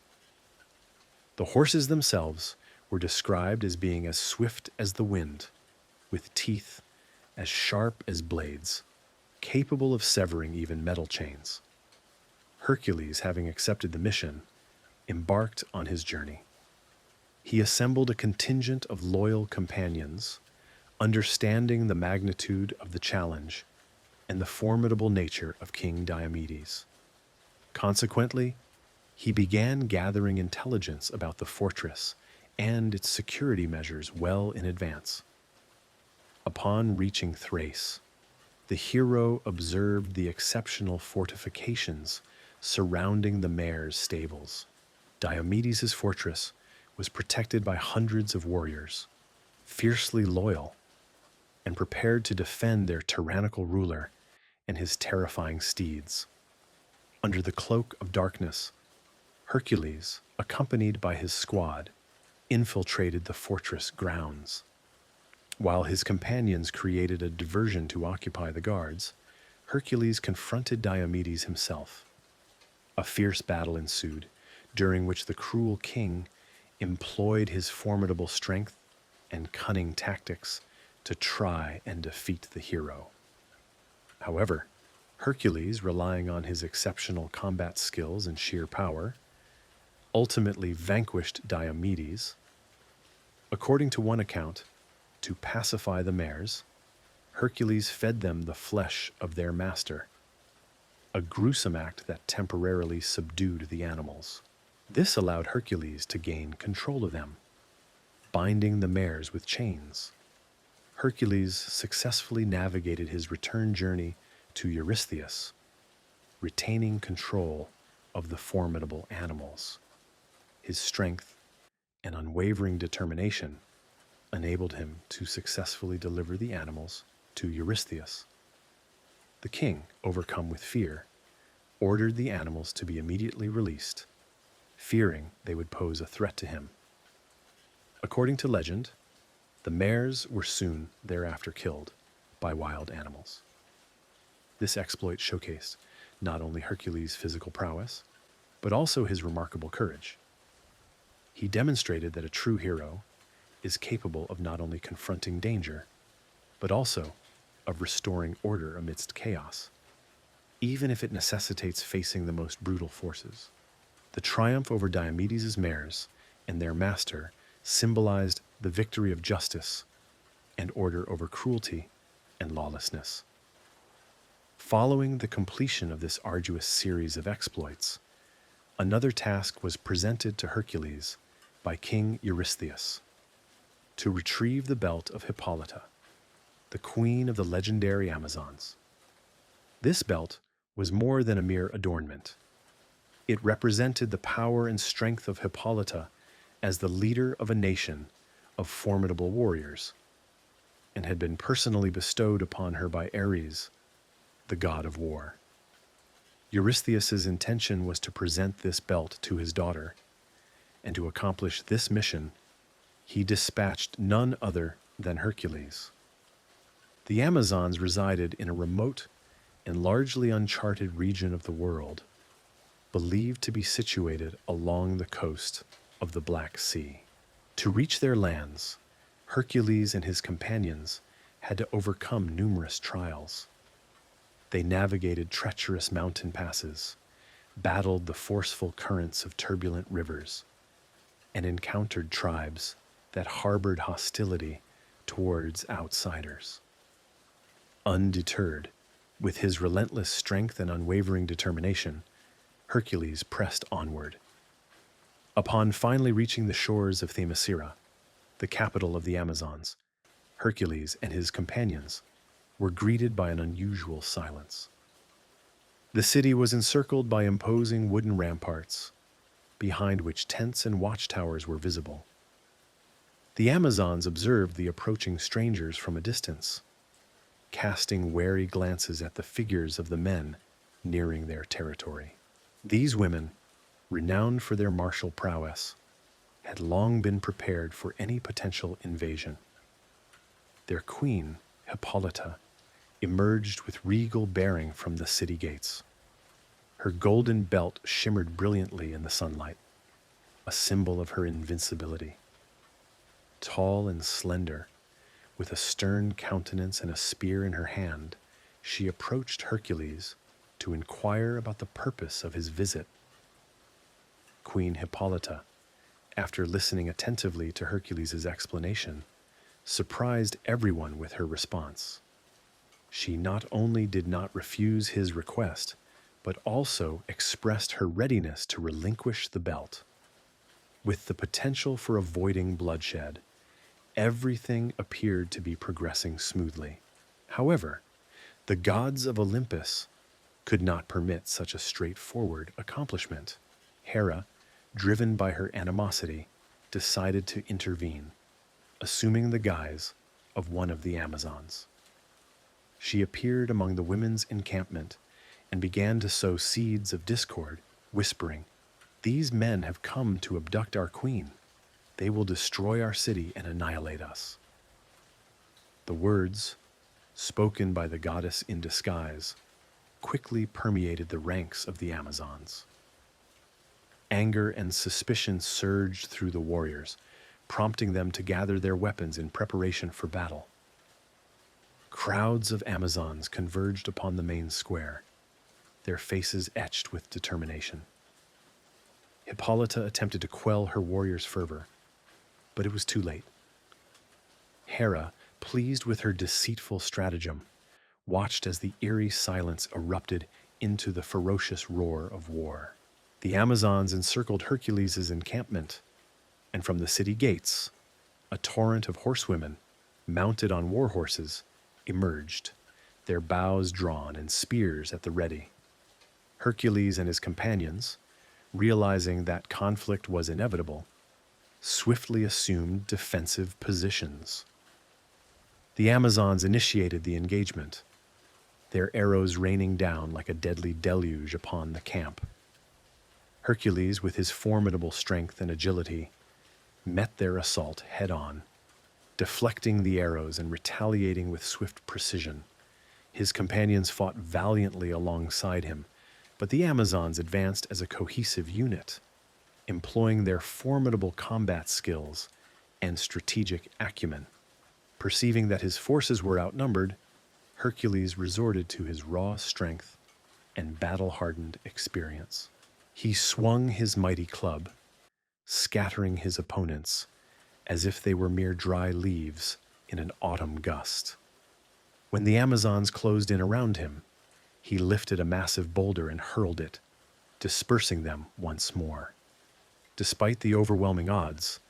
The horses themselves were described as being as swift as the wind, with teeth as sharp as blades, capable of severing even metal chains. Hercules, having accepted the mission, embarked on his journey. He assembled a contingent of loyal companions, understanding the magnitude of the challenge and the formidable nature of King Diomedes. Consequently, he began gathering intelligence about the fortress and its security measures well in advance. Upon reaching Thrace, the hero observed the exceptional fortifications surrounding the mare's stables. Diomedes' fortress was protected by hundreds of warriors, fiercely loyal and prepared to defend their tyrannical ruler and his terrifying steeds. Under the cloak of darkness, Hercules, accompanied by his squad, infiltrated the fortress grounds. While his companions created a diversion to occupy the guards, Hercules confronted Diomedes himself. A fierce battle ensued, during which the cruel king employed his formidable strength and cunning tactics to try and defeat the hero. However, Hercules, relying on his exceptional combat skills and sheer power, ultimately vanquished Diomedes. According to one account, to pacify the mares, Hercules fed them the flesh of their master, a gruesome act that temporarily subdued the animals. This allowed Hercules to gain control of them, binding the mares with chains. Hercules successfully navigated his return journey to Eurystheus, retaining control of the formidable animals. His strength and unwavering determination enabled him to successfully deliver the animals to Eurystheus. The king, overcome with fear, ordered the animals to be immediately released, fearing they would pose a threat to him. According to legend, the mares were soon thereafter killed by wild animals. This exploit showcased not only Hercules' physical prowess, but also his remarkable courage. He demonstrated that a true hero is capable of not only confronting danger, but also of restoring order amidst chaos, even if it necessitates facing the most brutal forces. The triumph over Diomedes' mares and their master symbolized the victory of justice and order over cruelty and lawlessness. Following the completion of this arduous series of exploits, another task was presented to Hercules by King Eurystheus: to retrieve the belt of Hippolyta, the queen of the legendary Amazons. This belt was more than a mere adornment. It represented the power and strength of Hippolyta as the leader of a nation of formidable warriors, and had been personally bestowed upon her by Ares, the god of war. Eurystheus's intention was to present this belt to his daughter, and to accomplish this mission, he dispatched none other than Hercules. The Amazons resided in a remote and largely uncharted region of the world, believed to be situated along the coast of the Black Sea. To reach their lands, Hercules and his companions had to overcome numerous trials. They navigated treacherous mountain passes, battled the forceful currents of turbulent rivers, and encountered tribes that harbored hostility towards outsiders. Undeterred, with his relentless strength and unwavering determination, Hercules pressed onward. Upon finally reaching the shores of Themyscira, the capital of the Amazons, Hercules and his companions were greeted by an unusual silence. The city was encircled by imposing wooden ramparts, behind which tents and watchtowers were visible. The Amazons observed the approaching strangers from a distance, casting wary glances at the figures of the men nearing their territory. These women, renowned for their martial prowess, had long been prepared for any potential invasion. Their queen, Hippolyta, emerged with regal bearing from the city gates. Her golden belt shimmered brilliantly in the sunlight, a symbol of her invincibility. Tall and slender, with a stern countenance and a spear in her hand, she approached Hercules to inquire about the purpose of his visit. Queen Hippolyta, after listening attentively to Hercules' explanation, surprised everyone with her response. She not only did not refuse his request, but also expressed her readiness to relinquish the belt. With the potential for avoiding bloodshed, everything appeared to be progressing smoothly. However, the gods of Olympus could not permit such a straightforward accomplishment. Hera, driven by her animosity, decided to intervene, assuming the guise of one of the Amazons. She appeared among the women's encampment and began to sow seeds of discord, whispering, "These men have come to abduct our queen. They will destroy our city and annihilate us." The words, spoken by the goddess in disguise, quickly permeated the ranks of the Amazons. Anger and suspicion surged through the warriors, prompting them to gather their weapons in preparation for battle. Crowds of Amazons converged upon the main square, their faces etched with determination. Hippolyta attempted to quell her warrior's fervor, but it was too late. Hera, pleased with her deceitful stratagem, watched as the eerie silence erupted into the ferocious roar of war. The Amazons encircled Hercules' encampment, and from the city gates, a torrent of horsewomen, mounted on war horses, emerged, their bows drawn and spears at the ready. Hercules and his companions, realizing that conflict was inevitable, swiftly assumed defensive positions. The Amazons initiated the engagement, their arrows raining down like a deadly deluge upon the camp. Hercules, with his formidable strength and agility, met their assault head-on, deflecting the arrows and retaliating with swift precision. His companions fought valiantly alongside him, but the Amazons advanced as a cohesive unit, employing their formidable combat skills and strategic acumen. Perceiving that his forces were outnumbered, Hercules resorted to his raw strength and battle-hardened experience. He swung his mighty club, scattering his opponents as if they were mere dry leaves in an autumn gust. When the Amazons closed in around him, he lifted a massive boulder and hurled it, dispersing them once more. Despite the overwhelming odds,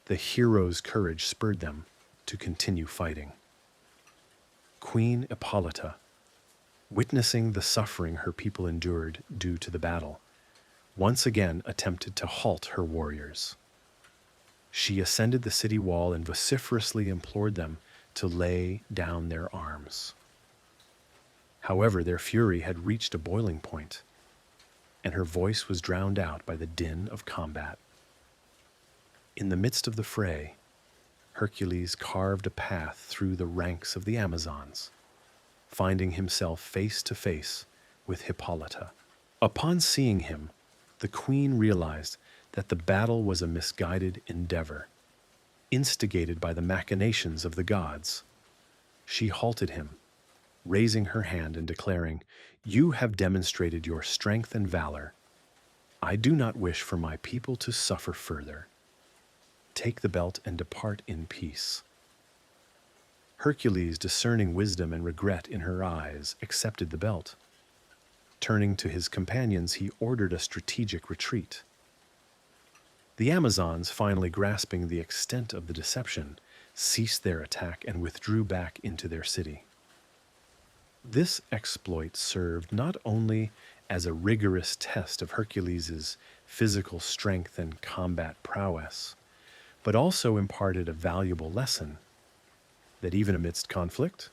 the hero's courage spurred them to continue fighting. Queen Hippolyta, witnessing the suffering her people endured due to the battle, once again attempted to halt her warriors. She ascended the city wall and vociferously implored them to lay down their arms. However, their fury had reached a boiling point, and her voice was drowned out by the din of combat. In the midst of the fray, Hercules carved a path through the ranks of the Amazons, finding himself face to face with Hippolyta. Upon seeing him, the queen realized that the battle was a misguided endeavor, instigated by the machinations of the gods. She halted him, raising her hand and declaring, "You have demonstrated your strength and valor. I do not wish for my people to suffer further. Take the belt and depart in peace." Hercules, discerning wisdom and regret in her eyes, accepted the belt. Turning to his companions, he ordered a strategic retreat. The Amazons, finally grasping the extent of the deception, ceased their attack and withdrew back into their city. This exploit served not only as a rigorous test of Hercules' physical strength and combat prowess, but also imparted a valuable lesson that even amidst conflict,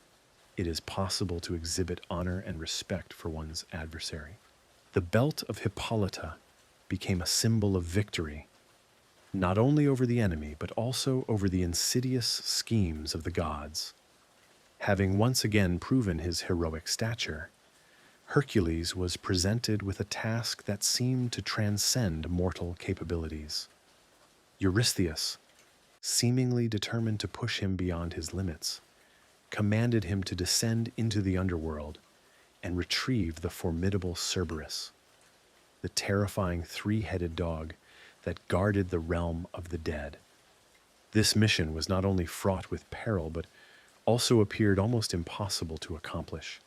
it is possible to exhibit honor and respect for one's adversary. The belt of Hippolyta became a symbol of victory, not only over the enemy, but also over the insidious schemes of the gods. Having once again proven his heroic stature, Hercules was presented with a task that seemed to transcend mortal capabilities. Eurystheus, seemingly determined to push him beyond his limits, commanded him to descend into the underworld and retrieve the formidable Cerberus, the terrifying three-headed dog that guarded the realm of the dead. This mission was not only fraught with peril, but also appeared almost impossible to accomplish.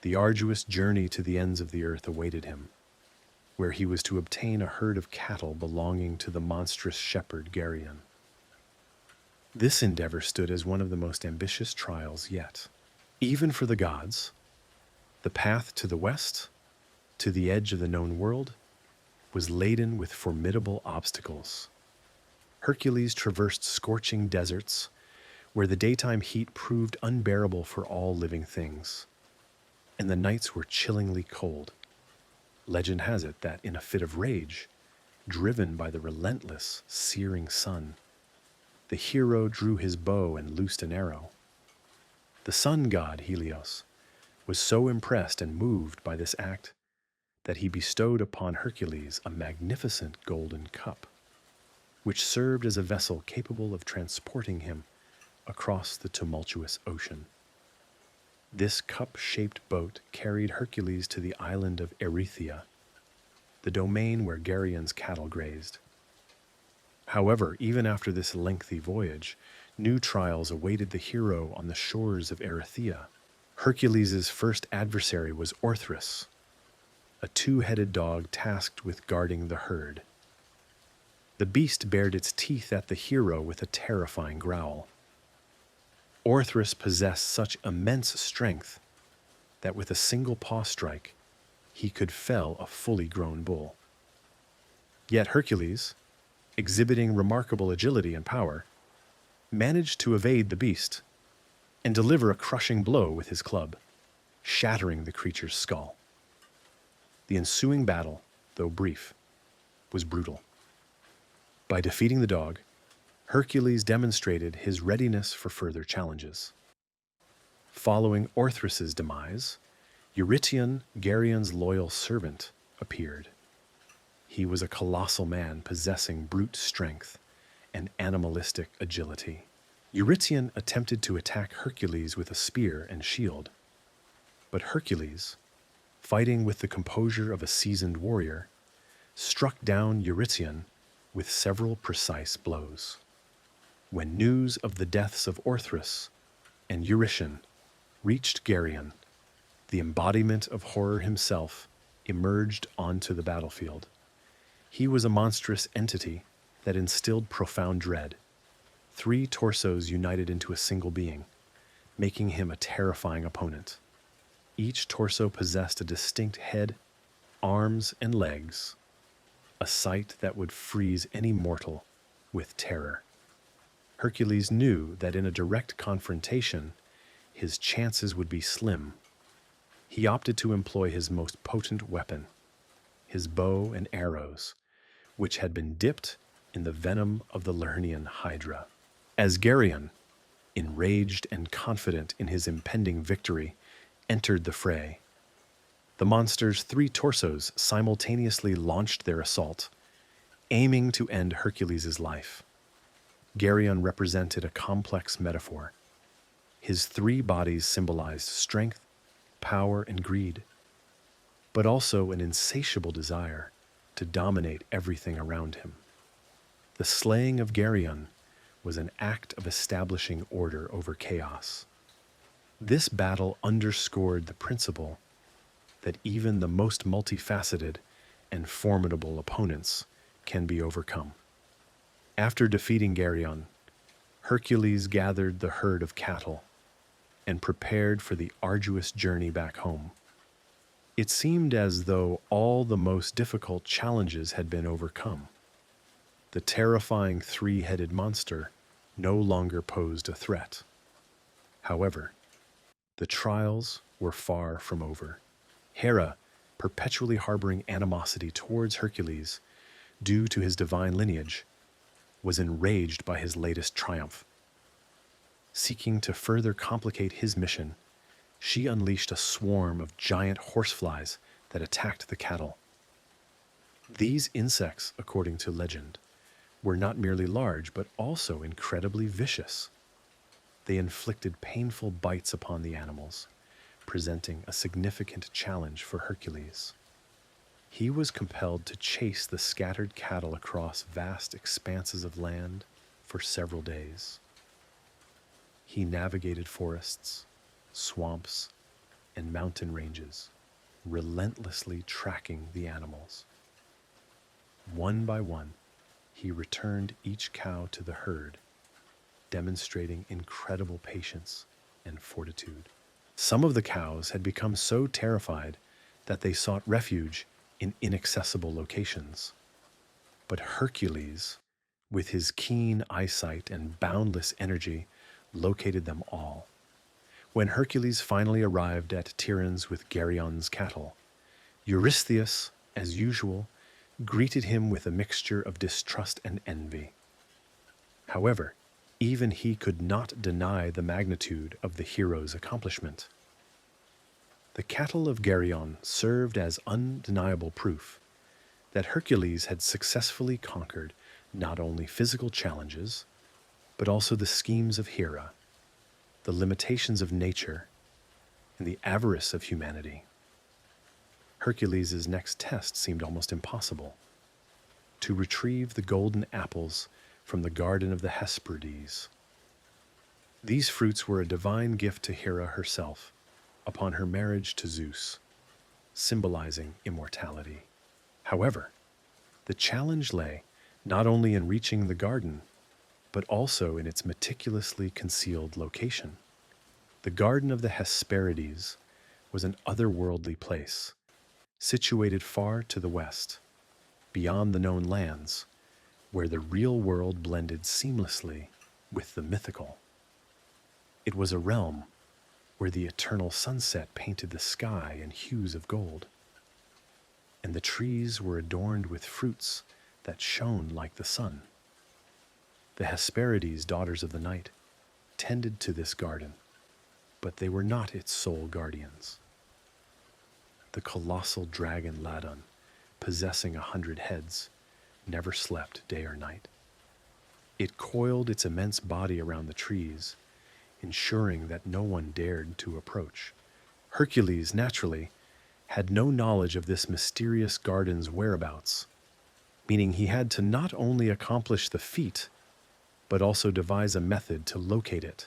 The arduous journey to the ends of the earth awaited him, where he was to obtain a herd of cattle belonging to the monstrous shepherd Geryon. This endeavor stood as one of the most ambitious trials yet. Even for the gods, the path to the west, to the edge of the known world, was laden with formidable obstacles. Hercules traversed scorching deserts, where the daytime heat proved unbearable for all living things, and the nights were chillingly cold. Legend has it that in a fit of rage, driven by the relentless, searing sun, the hero drew his bow and loosed an arrow. The sun god Helios was so impressed and moved by this act that he bestowed upon Hercules a magnificent golden cup, which served as a vessel capable of transporting him across the tumultuous ocean. This cup-shaped boat carried Hercules to the island of Erythea, the domain where Geryon's cattle grazed. However, even after this lengthy voyage, new trials awaited the hero on the shores of Erythea. Hercules' first adversary was Orthrus, a two-headed dog tasked with guarding the herd. The beast bared its teeth at the hero with a terrifying growl. Orthrus possessed such immense strength that with a single paw strike, he could fell a fully grown bull. Yet Hercules, exhibiting remarkable agility and power, managed to evade the beast and deliver a crushing blow with his club, shattering the creature's skull. The ensuing battle, though brief, was brutal. By defeating the dog, Hercules demonstrated his readiness for further challenges. Following Orthrus's demise, Eurytion, Geryon's loyal servant, appeared. He was a colossal man possessing brute strength and animalistic agility. Eurytion attempted to attack Hercules with a spear and shield, but Hercules, fighting with the composure of a seasoned warrior, struck down Eurytion with several precise blows. When news of the deaths of Orthrus and Eurytion reached Geryon, the embodiment of horror himself emerged onto the battlefield. He was a monstrous entity that instilled profound dread. 3 torsos united into a single being, making him a terrifying opponent. Each torso possessed a distinct head, arms, and legs, a sight that would freeze any mortal with terror. Hercules knew that in a direct confrontation, his chances would be slim. He opted to employ his most potent weapon, his bow and arrows, which had been dipped in the venom of the Lernaean Hydra. As Geryon, enraged and confident in his impending victory, entered the fray, the monster's 3 torsos simultaneously launched their assault, aiming to end Hercules' life. Geryon represented a complex metaphor. His 3 bodies symbolized strength, power, and greed, but also an insatiable desire to dominate everything around him. The slaying of Geryon was an act of establishing order over chaos. This battle underscored the principle that even the most multifaceted and formidable opponents can be overcome. After defeating Geryon, Hercules gathered the herd of cattle and prepared for the arduous journey back home. It seemed as though all the most difficult challenges had been overcome. The terrifying 3-headed monster no longer posed a threat. However, the trials were far from over. Hera, perpetually harboring animosity towards Hercules due to his divine lineage, was enraged by his latest triumph. Seeking to further complicate his mission, she unleashed a swarm of giant horseflies that attacked the cattle. These insects, according to legend, were not merely large, but also incredibly vicious. They inflicted painful bites upon the animals, presenting a significant challenge for Hercules. He was compelled to chase the scattered cattle across vast expanses of land for several days. He navigated forests, swamps, and mountain ranges, relentlessly tracking the animals. One by one, he returned each cow to the herd, demonstrating incredible patience and fortitude. Some of the cows had become so terrified that they sought refuge in inaccessible locations. But Hercules, with his keen eyesight and boundless energy, located them all. When Hercules finally arrived at Tiryns with Geryon's cattle, Eurystheus, as usual, greeted him with a mixture of distrust and envy. However, even he could not deny the magnitude of the hero's accomplishment. The cattle of Geryon served as undeniable proof that Hercules had successfully conquered not only physical challenges, but also the schemes of Hera, the limitations of nature, and the avarice of humanity. Hercules' next test seemed almost impossible: to retrieve the golden apples from the garden of the Hesperides. These fruits were a divine gift to Hera herself upon her marriage to Zeus, symbolizing immortality. However, the challenge lay not only in reaching the garden, but also in its meticulously concealed location. The Garden of the Hesperides was an otherworldly place, situated far to the west, beyond the known lands, where the real world blended seamlessly with the mythical. It was a realm where the eternal sunset painted the sky in hues of gold, and the trees were adorned with fruits that shone like the sun. The Hesperides, daughters of the night, tended to this garden, but they were not its sole guardians. The colossal dragon Ladon, possessing 100 heads, never slept day or night. It coiled its immense body around the trees, ensuring that no one dared to approach. Hercules, naturally, had no knowledge of this mysterious garden's whereabouts, meaning he had to not only accomplish the feat, but also devise a method to locate it.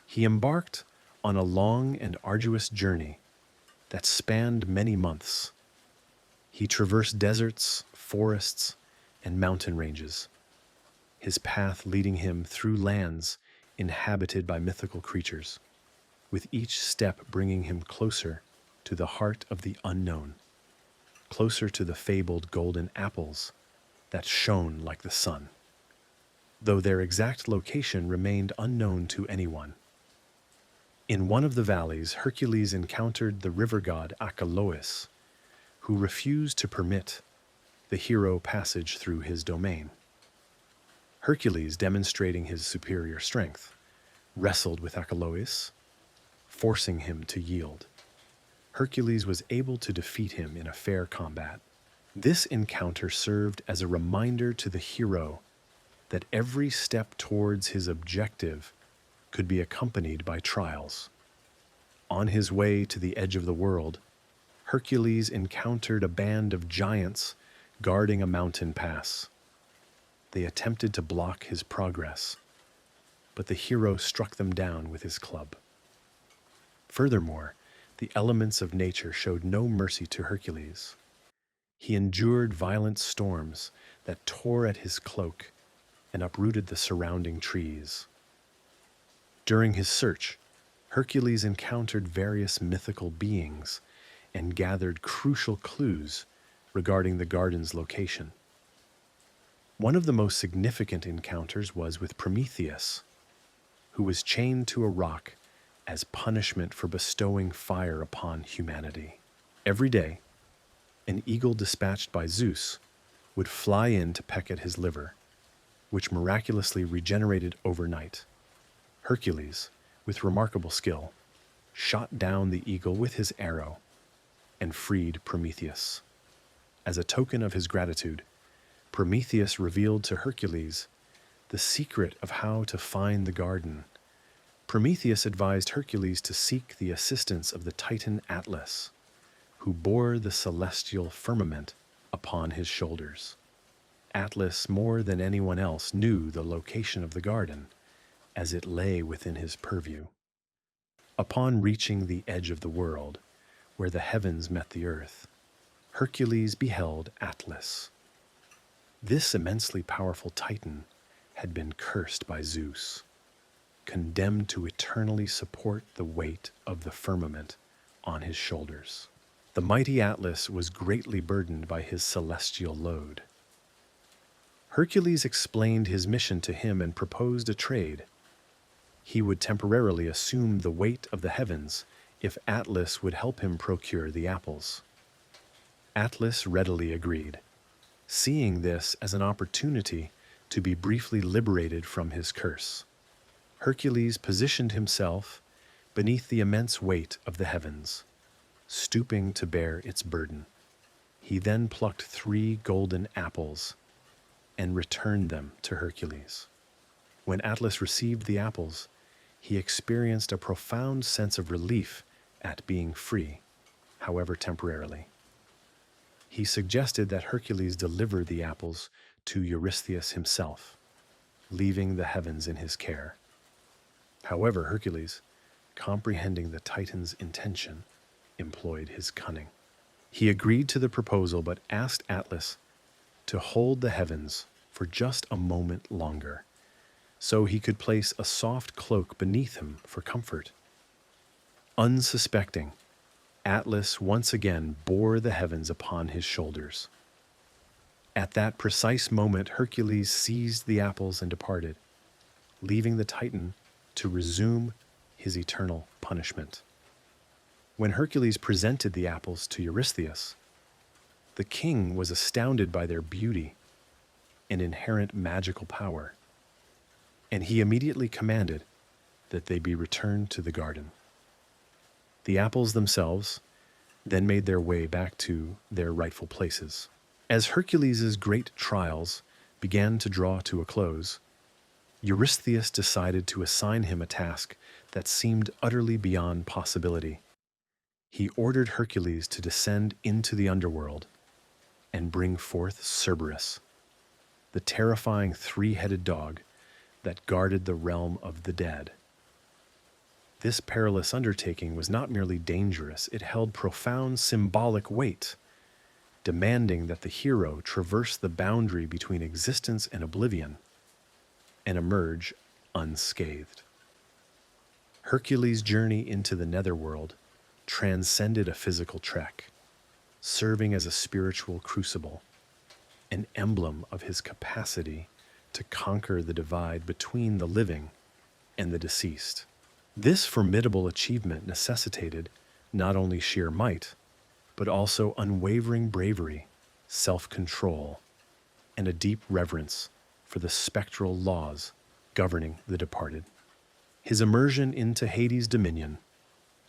He embarked on a long and arduous journey that spanned many months. He traversed deserts, forests, and mountain ranges, his path leading him through lands inhabited by mythical creatures, with each step bringing him closer to the heart of the unknown, closer to the fabled golden apples that shone like the sun, though their exact location remained unknown to anyone. In one of the valleys, Hercules encountered the river god Achelous, who refused to permit the hero passage through his domain. Hercules, demonstrating his superior strength, wrestled with Achelous, forcing him to yield. Hercules was able to defeat him in a fair combat. This encounter served as a reminder to the hero that every step towards his objective could be accompanied by trials. On his way to the edge of the world, Hercules encountered a band of giants guarding a mountain pass. They attempted to block his progress, but the hero struck them down with his club. Furthermore, the elements of nature showed no mercy to Hercules. He endured violent storms that tore at his cloak and uprooted the surrounding trees. During his search, Hercules encountered various mythical beings and gathered crucial clues regarding the garden's location. One of the most significant encounters was with Prometheus, who was chained to a rock as punishment for bestowing fire upon humanity. Every day, an eagle dispatched by Zeus would fly in to peck at his liver, which miraculously regenerated overnight. Hercules, with remarkable skill, shot down the eagle with his arrow and freed Prometheus. As a token of his gratitude, Prometheus revealed to Hercules the secret of how to find the garden. Prometheus advised Hercules to seek the assistance of the Titan Atlas, who bore the celestial firmament upon his shoulders. Atlas, more than anyone else, knew the location of the garden, as it lay within his purview. Upon reaching the edge of the world, where the heavens met the earth, Hercules beheld Atlas. This immensely powerful Titan had been cursed by Zeus, condemned to eternally support the weight of the firmament on his shoulders. The mighty Atlas was greatly burdened by his celestial load. Hercules explained his mission to him and proposed a trade. He would temporarily assume the weight of the heavens if Atlas would help him procure the apples. Atlas readily agreed, seeing this as an opportunity to be briefly liberated from his curse. Hercules positioned himself beneath the immense weight of the heavens, stooping to bear its burden. He then plucked 3 golden apples and returned them to Hercules. When Atlas received the apples, he experienced a profound sense of relief at being free, however temporarily. He suggested that Hercules deliver the apples to Eurystheus himself, leaving the heavens in his care. However, Hercules, comprehending the Titan's intention, employed his cunning. He agreed to the proposal but asked Atlas to hold the heavens for just a moment longer, so he could place a soft cloak beneath him for comfort. Unsuspecting, Atlas once again bore the heavens upon his shoulders. At that precise moment, Hercules seized the apples and departed, leaving the Titan to resume his eternal punishment. When Hercules presented the apples to Eurystheus, the king was astounded by their beauty and inherent magical power, and he immediately commanded that they be returned to the garden. The apples themselves then made their way back to their rightful places. As Hercules' great trials began to draw to a close, Eurystheus decided to assign him a task that seemed utterly beyond possibility. He ordered Hercules to descend into the underworld and bring forth Cerberus, the terrifying three-headed dog that guarded the realm of the dead. This perilous undertaking was not merely dangerous, it held profound symbolic weight, demanding that the hero traverse the boundary between existence and oblivion and emerge unscathed. Hercules' journey into the netherworld transcended a physical trek, serving as a spiritual crucible, an emblem of his capacity to conquer the divide between the living and the deceased. This formidable achievement necessitated not only sheer might, but also unwavering bravery, self-control, and a deep reverence for the spectral laws governing the departed. His immersion into Hades' dominion,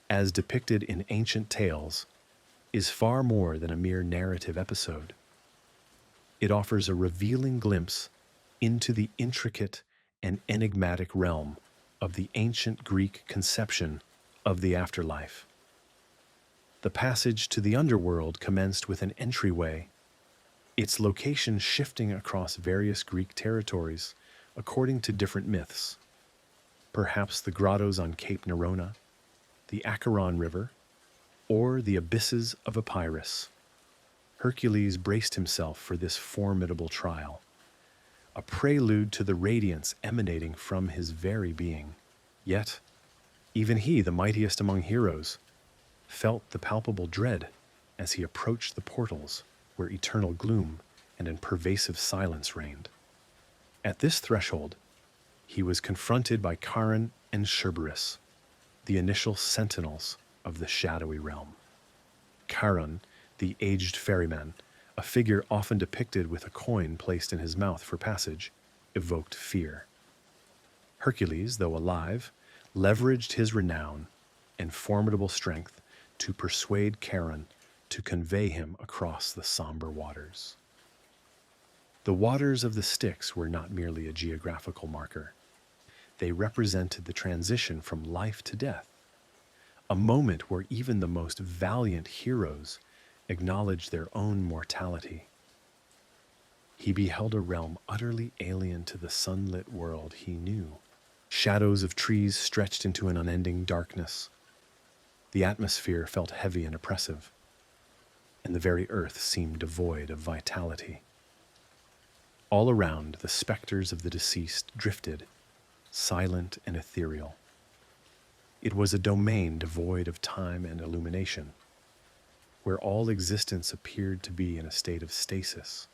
as depicted in ancient tales, is far more than a mere narrative episode. It offers a revealing glimpse into the intricate and enigmatic realm of the ancient Greek conception of the afterlife. The passage to the underworld commenced with an entryway, its location shifting across various Greek territories according to different myths. Perhaps the grottos on Cape Nerona, the Acheron River, or the abysses of Epirus. Hercules braced himself for this formidable trial, a prelude to the radiance emanating from his very being. Yet, even he, the mightiest among heroes, felt the palpable dread as he approached the portals where eternal gloom and a pervasive silence reigned. At this threshold, he was confronted by Charon and Cerberus, the initial sentinels of the shadowy realm. Charon, the aged ferryman, a figure often depicted with a coin placed in his mouth for passage, evoked fear. Hercules, though alive, leveraged his renown and formidable strength to persuade Charon to convey him across the somber waters. The waters of the Styx were not merely a geographical marker. They represented the transition from life to death, a moment where even the most valiant heroes acknowledged their own mortality. He beheld a realm utterly alien to the sunlit world he knew. Shadows of trees stretched into an unending darkness. The atmosphere felt heavy and oppressive, and the very earth seemed devoid of vitality. All around, the specters of the deceased drifted, silent and ethereal. It was a domain devoid of time and illumination, where all existence appeared to be in a state of stasis.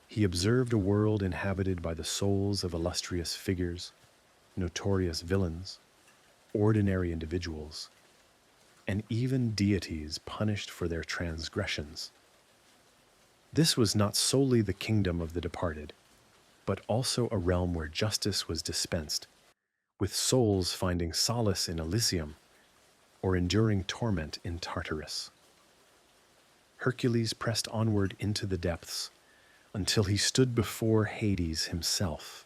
He observed a world inhabited by the souls of illustrious figures, notorious villains, ordinary individuals, and even deities punished for their transgressions. This was not solely the kingdom of the departed, but also a realm where justice was dispensed, with souls finding solace in Elysium or enduring torment in Tartarus. Hercules pressed onward into the depths until he stood before Hades himself,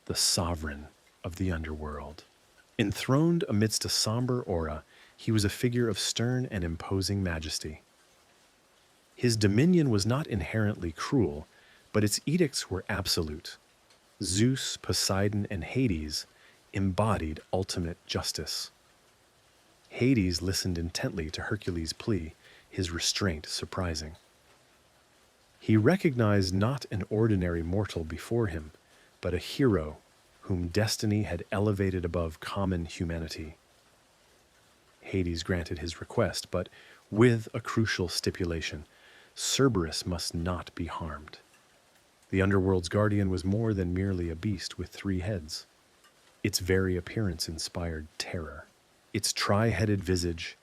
the sovereign of the underworld. Enthroned amidst a somber aura, he was a figure of stern and imposing majesty. His dominion was not inherently cruel, but its edicts were absolute. Zeus, Poseidon, and Hades embodied ultimate justice. Hades listened intently to Hercules' plea, his restraint surprising. He recognized not an ordinary mortal before him, but a hero whom destiny had elevated above common humanity. Hades granted his request, but with a crucial stipulation: Cerberus must not be harmed. The underworld's guardian was more than merely a beast with 3 heads. Its very appearance inspired terror. Its tri-headed visage,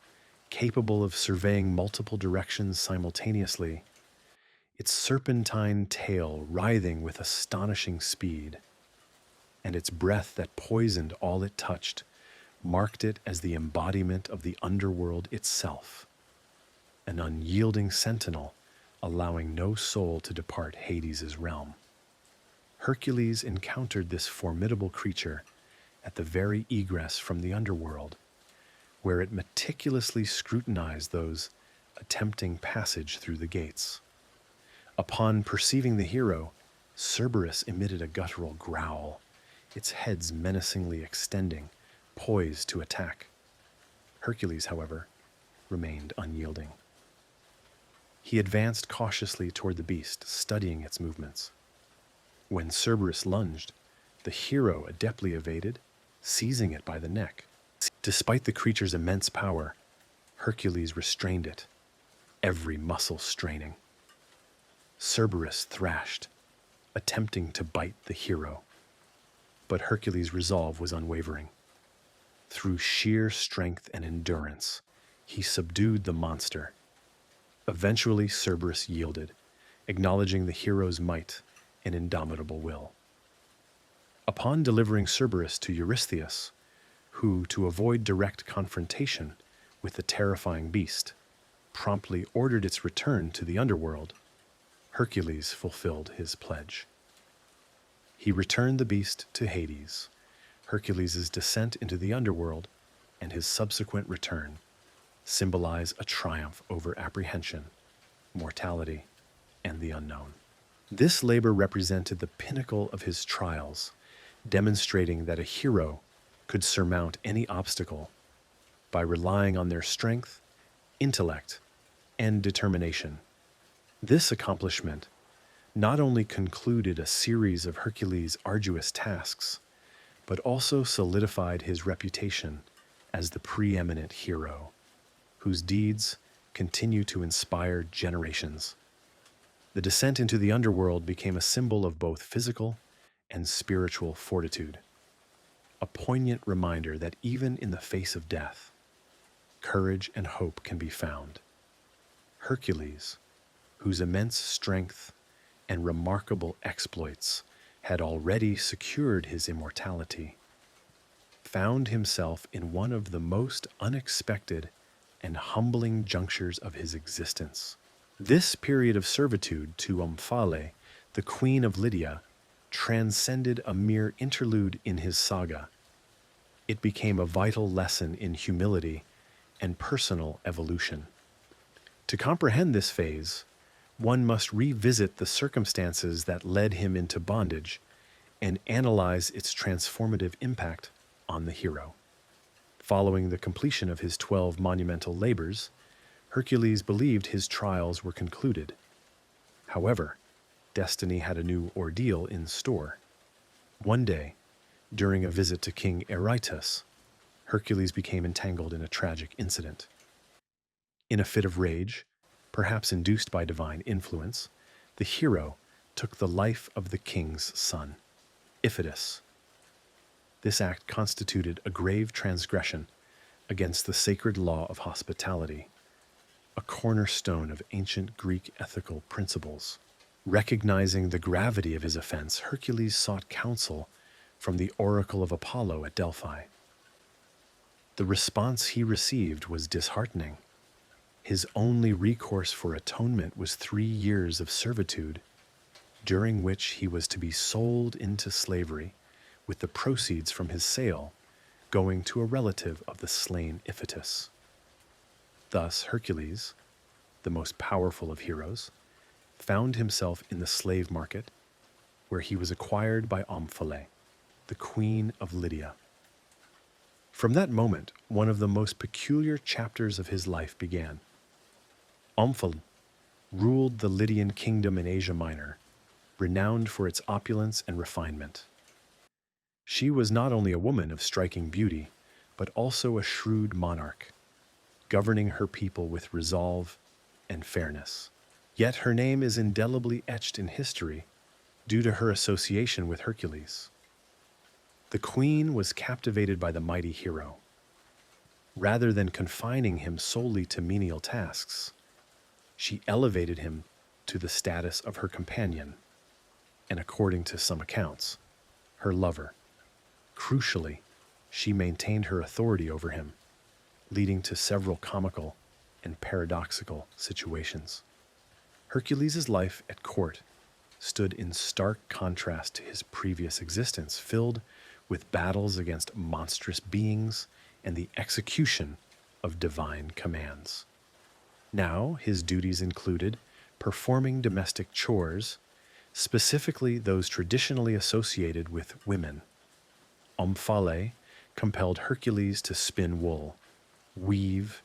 capable of surveying multiple directions simultaneously, its serpentine tail writhing with astonishing speed, and its breath that poisoned all it touched, marked it as the embodiment of the underworld itself, an unyielding sentinel allowing no soul to depart Hades' realm. Hercules encountered this formidable creature at the very egress from the underworld, where it meticulously scrutinized those attempting passage through the gates. Upon perceiving the hero, Cerberus emitted a guttural growl, its heads menacingly extending, poised to attack. Hercules, however, remained unyielding. He advanced cautiously toward the beast, studying its movements. When Cerberus lunged, the hero adeptly evaded, seizing it by the neck. Despite the creature's immense power, Hercules restrained it, every muscle straining. Cerberus thrashed, attempting to bite the hero, but Hercules' resolve was unwavering. Through sheer strength and endurance, he subdued the monster. Eventually, Cerberus yielded, acknowledging the hero's might and indomitable will. Upon delivering Cerberus to Eurystheus, who, to avoid direct confrontation with the terrifying beast, promptly ordered its return to the underworld, Hercules fulfilled his pledge. He returned the beast to Hades. Hercules' descent into the underworld and his subsequent return symbolize a triumph over apprehension, mortality, and the unknown. This labor represented the pinnacle of his trials, demonstrating that a hero could surmount any obstacle by relying on their strength, intellect, and determination. This accomplishment not only concluded a series of Hercules' arduous tasks, but also solidified his reputation as the preeminent hero, whose deeds continue to inspire generations. The descent into the underworld became a symbol of both physical and spiritual fortitude, a poignant reminder that even in the face of death, courage and hope can be found. Hercules, whose immense strength and remarkable exploits had already secured his immortality, found himself in one of the most unexpected and humbling junctures of his existence. This period of servitude to Omphale, the queen of Lydia, transcended a mere interlude in his saga. It became a vital lesson in humility and personal evolution. To comprehend this phase, one must revisit the circumstances that led him into bondage and analyze its transformative impact on the hero. Following the completion of his 12 monumental labors, Hercules believed his trials were concluded. However, destiny had a new ordeal in store. One day, during a visit to King Eurytus, Hercules became entangled in a tragic incident. In a fit of rage, perhaps induced by divine influence, the hero took the life of the king's son, Iphitus. This act constituted a grave transgression against the sacred law of hospitality, a cornerstone of ancient Greek ethical principles. Recognizing the gravity of his offense, Hercules sought counsel from the oracle of Apollo at Delphi. The response he received was disheartening. His only recourse for atonement was 3 years of servitude, during which he was to be sold into slavery, with the proceeds from his sale going to a relative of the slain Iphitus. Thus, Hercules, the most powerful of heroes, found himself in the slave market, where he was acquired by Omphale, the queen of Lydia. From that moment, one of the most peculiar chapters of his life began. Omphale ruled the Lydian kingdom in Asia Minor, renowned for its opulence and refinement. She was not only a woman of striking beauty, but also a shrewd monarch, governing her people with resolve and fairness. Yet her name is indelibly etched in history due to her association with Hercules. The queen was captivated by the mighty hero. Rather than confining him solely to menial tasks, she elevated him to the status of her companion, and according to some accounts, her lover. Crucially, she maintained her authority over him, leading to several comical and paradoxical situations. Hercules' life at court stood in stark contrast to his previous existence, filled with battles against monstrous beings and the execution of divine commands. Now, his duties included performing domestic chores, specifically those traditionally associated with women. Omphale compelled Hercules to spin wool, weave,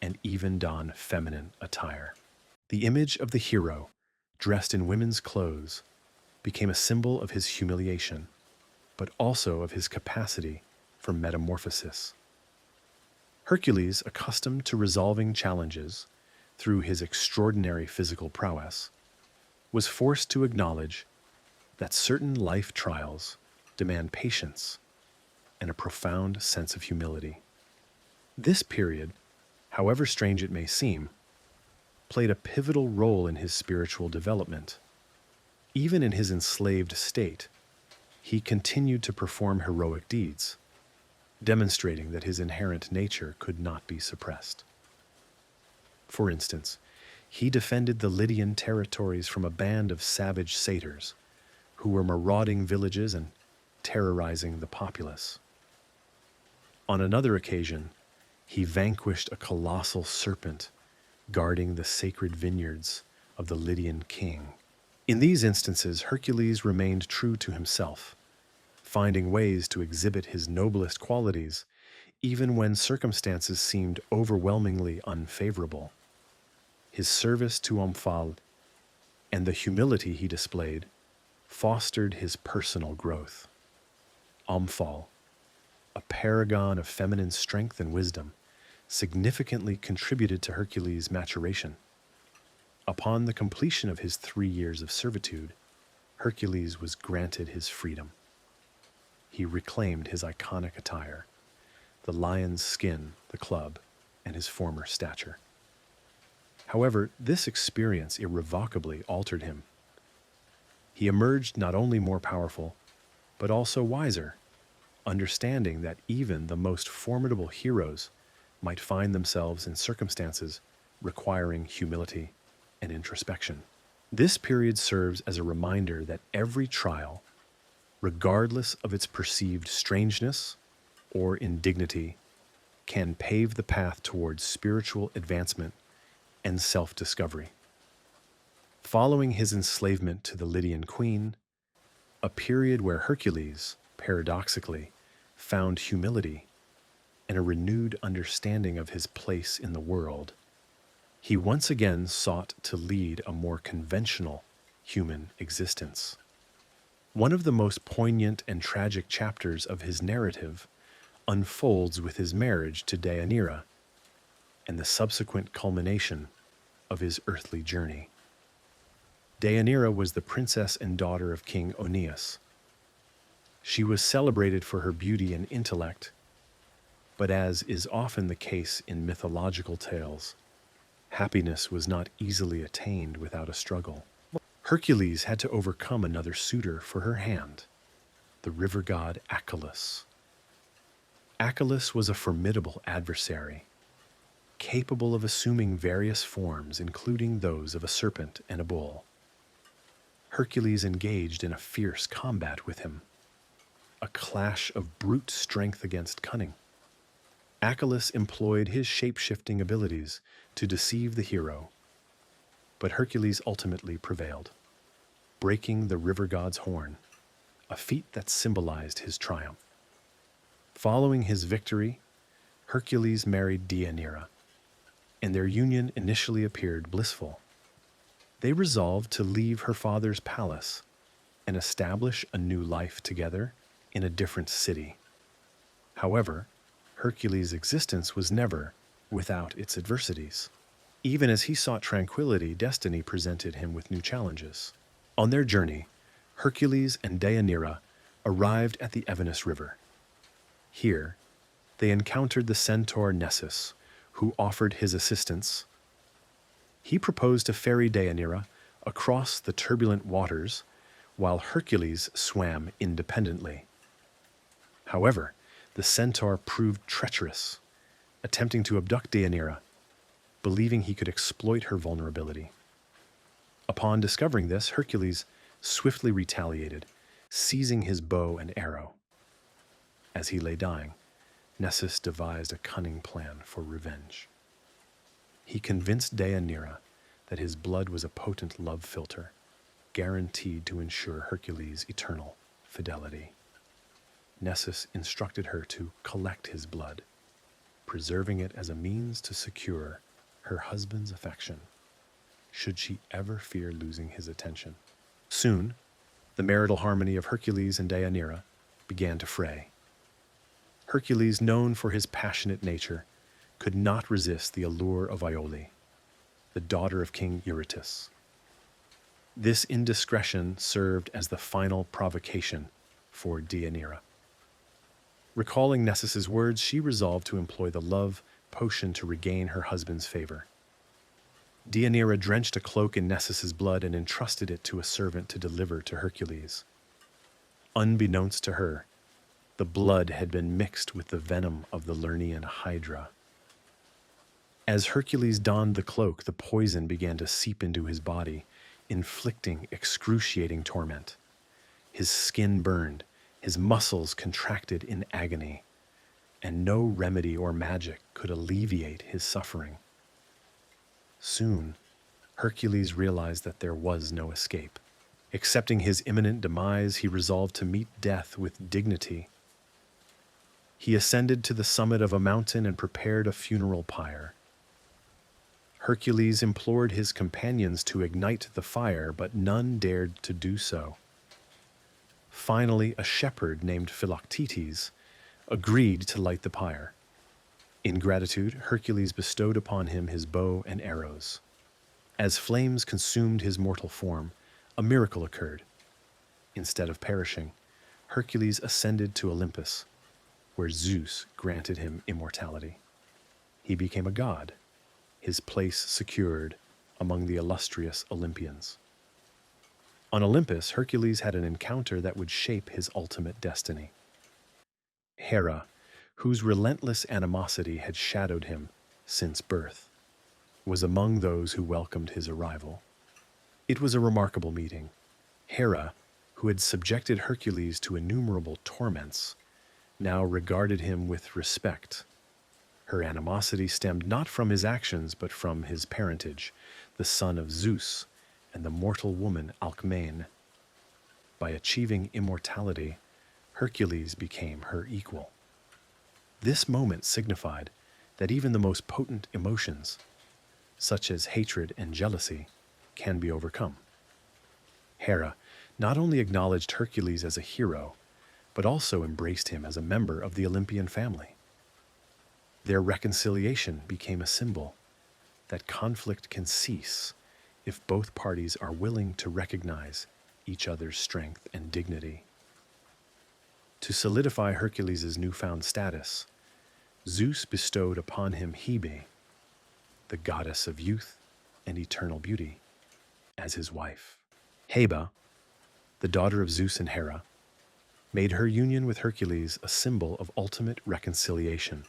and even don feminine attire. The image of the hero, dressed in women's clothes, became a symbol of his humiliation, but also of his capacity for metamorphosis. Hercules, accustomed to resolving challenges through his extraordinary physical prowess, was forced to acknowledge that certain life trials demand patience and a profound sense of humility. This period, however strange it may seem, played a pivotal role in his spiritual development. Even in his enslaved state, he continued to perform heroic deeds, demonstrating that his inherent nature could not be suppressed. For instance, he defended the Lydian territories from a band of savage satyrs who were marauding villages and terrorizing the populace. On another occasion, he vanquished a colossal serpent guarding the sacred vineyards of the Lydian king. In these instances, Hercules remained true to himself, finding ways to exhibit his noblest qualities even when circumstances seemed overwhelmingly unfavorable. His service to Omphale and the humility he displayed fostered his personal growth. Omphale, a paragon of feminine strength and wisdom, significantly contributed to Hercules' maturation. Upon the completion of his 3 years of servitude, Hercules was granted his freedom. He reclaimed his iconic attire, the lion's skin, the club, and his former stature. However, this experience irrevocably altered him. He emerged not only more powerful, but also wiser, understanding that even the most formidable heroes might find themselves in circumstances requiring humility and introspection. This period serves as a reminder that every trial, regardless of its perceived strangeness or indignity, can pave the path towards spiritual advancement and self-discovery. Following his enslavement to the Lydian queen, a period where Hercules, paradoxically, found humility and a renewed understanding of his place in the world, he once again sought to lead a more conventional human existence. One of the most poignant and tragic chapters of his narrative unfolds with his marriage to Deianira and the subsequent culmination of his earthly journey. Deianira was the princess and daughter of King Oeneus. She was celebrated for her beauty and intellect, but as is often the case in mythological tales, happiness was not easily attained without a struggle. Hercules had to overcome another suitor for her hand, the river god Achelous. Achelous was a formidable adversary, capable of assuming various forms, including those of a serpent and a bull. Hercules engaged in a fierce combat with him, a clash of brute strength against cunning. Achelous employed his shape-shifting abilities to deceive the hero, But Hercules ultimately prevailed, breaking the river god's horn, a feat that symbolized his triumph. Following his victory, Hercules married Deianira, and their union initially appeared blissful. They resolved to leave her father's palace and establish a new life together in a different city. However, Hercules' existence was never without its adversities. Even as he sought tranquility, destiny presented him with new challenges. On their journey, Hercules and Deianira arrived at the Evenus River. Here, they encountered the centaur Nessus, who offered his assistance. He proposed to ferry Deianira across the turbulent waters while Hercules swam independently. However, the centaur proved treacherous, attempting to abduct Deianira, believing he could exploit her vulnerability. Upon discovering this, Hercules swiftly retaliated, seizing his bow and arrow. As he lay dying, Nessus devised a cunning plan for revenge. He convinced Deianira that his blood was a potent love filter, guaranteed to ensure Hercules' eternal fidelity. Nessus instructed her to collect his blood, preserving it as a means to secure her husband's affection, should she ever fear losing his attention. Soon, the marital harmony of Hercules and Deianira began to fray. Hercules, known for his passionate nature, could not resist the allure of Iole, the daughter of King Eurytus. This indiscretion served as the final provocation for Deianira. Recalling Nessus's words, she resolved to employ the love potion to regain her husband's favor. Deianira drenched a cloak in Nessus's blood and entrusted it to a servant to deliver to Hercules. Unbeknownst to her, the blood had been mixed with the venom of the Lernaean Hydra. As Hercules donned the cloak, the poison began to seep into his body, inflicting excruciating torment. His skin burned, his muscles contracted in agony, and no remedy or magic could alleviate his suffering. Soon, Hercules realized that there was no escape. Accepting his imminent demise, he resolved to meet death with dignity. He ascended to the summit of a mountain and prepared a funeral pyre. Hercules implored his companions to ignite the fire, but none dared to do so. Finally, a shepherd named Philoctetes agreed to light the pyre. In gratitude, Hercules bestowed upon him his bow and arrows. As flames consumed his mortal form, a miracle occurred. Instead of perishing, Hercules ascended to Olympus, where Zeus granted him immortality. He became a god, his place secured among the illustrious Olympians. On Olympus, Hercules had an encounter that would shape his ultimate destiny. Hera, whose relentless animosity had shadowed him since birth, was among those who welcomed his arrival. It was a remarkable meeting. Hera, who had subjected Hercules to innumerable torments, now regarded him with respect. Her animosity stemmed not from his actions, but from his parentage, the son of Zeus and the mortal woman Alcmene. By achieving immortality, Hercules became her equal. This moment signified that even the most potent emotions, such as hatred and jealousy, can be overcome. Hera not only acknowledged Hercules as a hero, but also embraced him as a member of the Olympian family. Their reconciliation became a symbol that conflict can cease if both parties are willing to recognize each other's strength and dignity. To solidify Hercules' newfound status, Zeus bestowed upon him Hebe, the goddess of youth and eternal beauty, as his wife. Hebe, the daughter of Zeus and Hera, made her union with Hercules a symbol of ultimate reconciliation.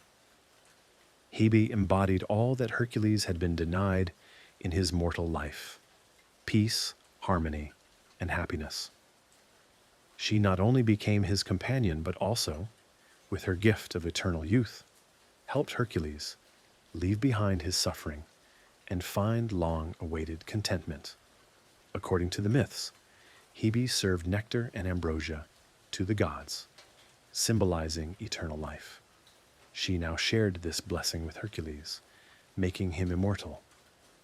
Hebe embodied all that Hercules had been denied in his mortal life: peace, harmony, and happiness. She not only became his companion, but also, with her gift of eternal youth, helped Hercules leave behind his suffering and find long-awaited contentment. According to the myths, Hebe served nectar and ambrosia to the gods, symbolizing eternal life. She now shared this blessing with Hercules, making him immortal,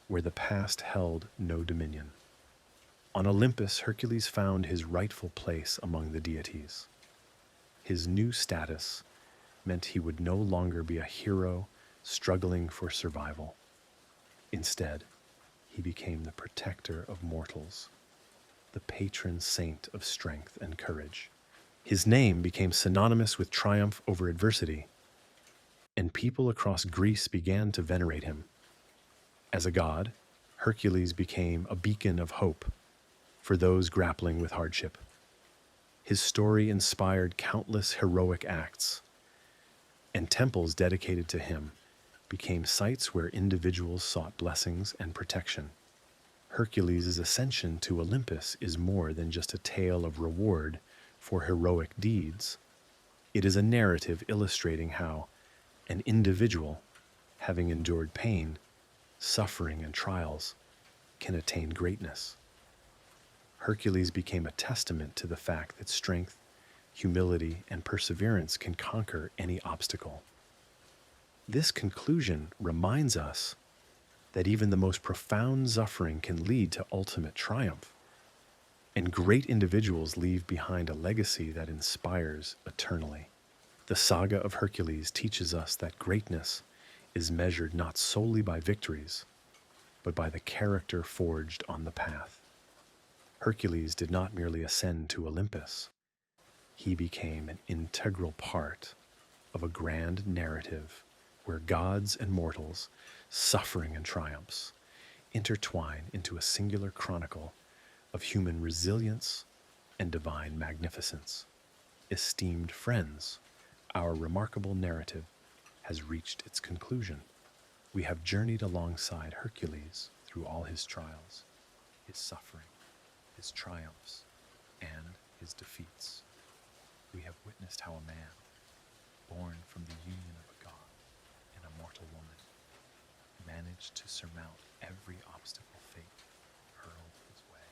where the past held no dominion. On Olympus, Hercules found his rightful place among the deities. His new status meant he would no longer be a hero struggling for survival. Instead, he became the protector of mortals, the patron saint of strength and courage. His name became synonymous with triumph over adversity, and people across Greece began to venerate him. As a god, Hercules became a beacon of hope for those grappling with hardship. His story inspired countless heroic acts, and temples dedicated to him became sites where individuals sought blessings and protection. Hercules' ascension to Olympus is more than just a tale of reward for heroic deeds. It is a narrative illustrating how an individual, having endured pain, suffering, and trials, can attain greatness. Hercules became a testament to the fact that strength, humility, and perseverance can conquer any obstacle. This conclusion reminds us that even the most profound suffering can lead to ultimate triumph, and great individuals leave behind a legacy that inspires eternally. The saga of Hercules teaches us that greatness is measured not solely by victories, but by the character forged on the path. Hercules did not merely ascend to Olympus. He became an integral part of a grand narrative where gods and mortals, suffering and triumphs, intertwine into a singular chronicle of human resilience and divine magnificence. Esteemed friends, our remarkable narrative has reached its conclusion. We have journeyed alongside Hercules through all his trials, his suffering, his triumphs, and his defeats. We have witnessed how a man, born from the union of a god and a mortal woman, managed to surmount every obstacle fate hurled his way,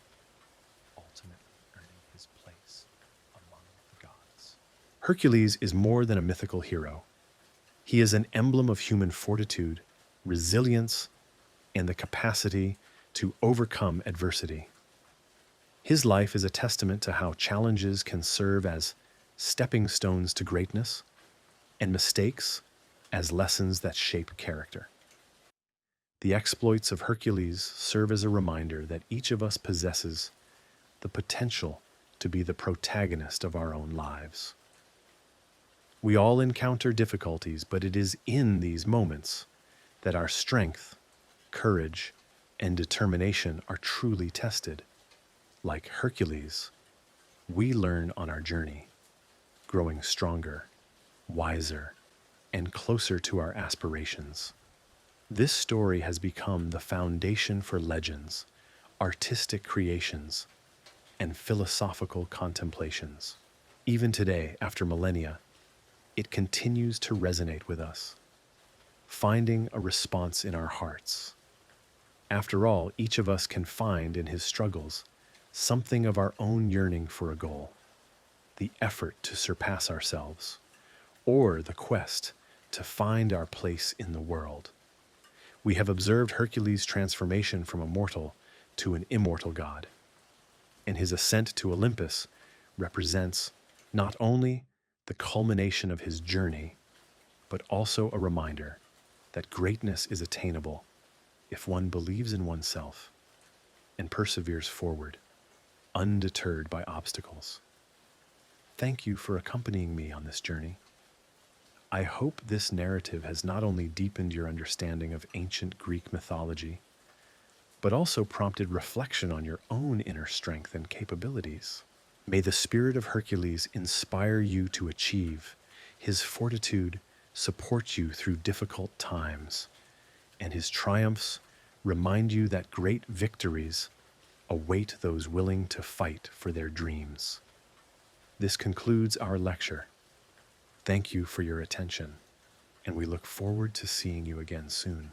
ultimately earning his place among the gods. Hercules is more than a mythical hero. He is an emblem of human fortitude, resilience, and the capacity to overcome adversity. His life is a testament to how challenges can serve as stepping stones to greatness, and mistakes as lessons that shape character. The exploits of Hercules serve as a reminder that each of us possesses the potential to be the protagonist of our own lives. We all encounter difficulties, but it is in these moments that our strength, courage, and determination are truly tested. Like Hercules, we learn on our journey, growing stronger, wiser, and closer to our aspirations. This story has become the foundation for legends, artistic creations, and philosophical contemplations. Even today, after millennia, it continues to resonate with us, finding a response in our hearts. After all, each of us can find in his struggles something of our own yearning for a goal, the effort to surpass ourselves, or the quest to find our place in the world. We have observed Hercules' transformation from a mortal to an immortal god, and his ascent to Olympus represents not only the culmination of his journey, but also a reminder that greatness is attainable if one believes in oneself and perseveres forward, undeterred by obstacles. Thank you for accompanying me on this journey. I hope this narrative has not only deepened your understanding of ancient Greek mythology, but also prompted reflection on your own inner strength and capabilities. May the spirit of Hercules inspire you to achieve, his fortitude support you through difficult times, and his triumphs remind you that great victories await those willing to fight for their dreams. This concludes our lecture. Thank you for your attention, and we look forward to seeing you again soon.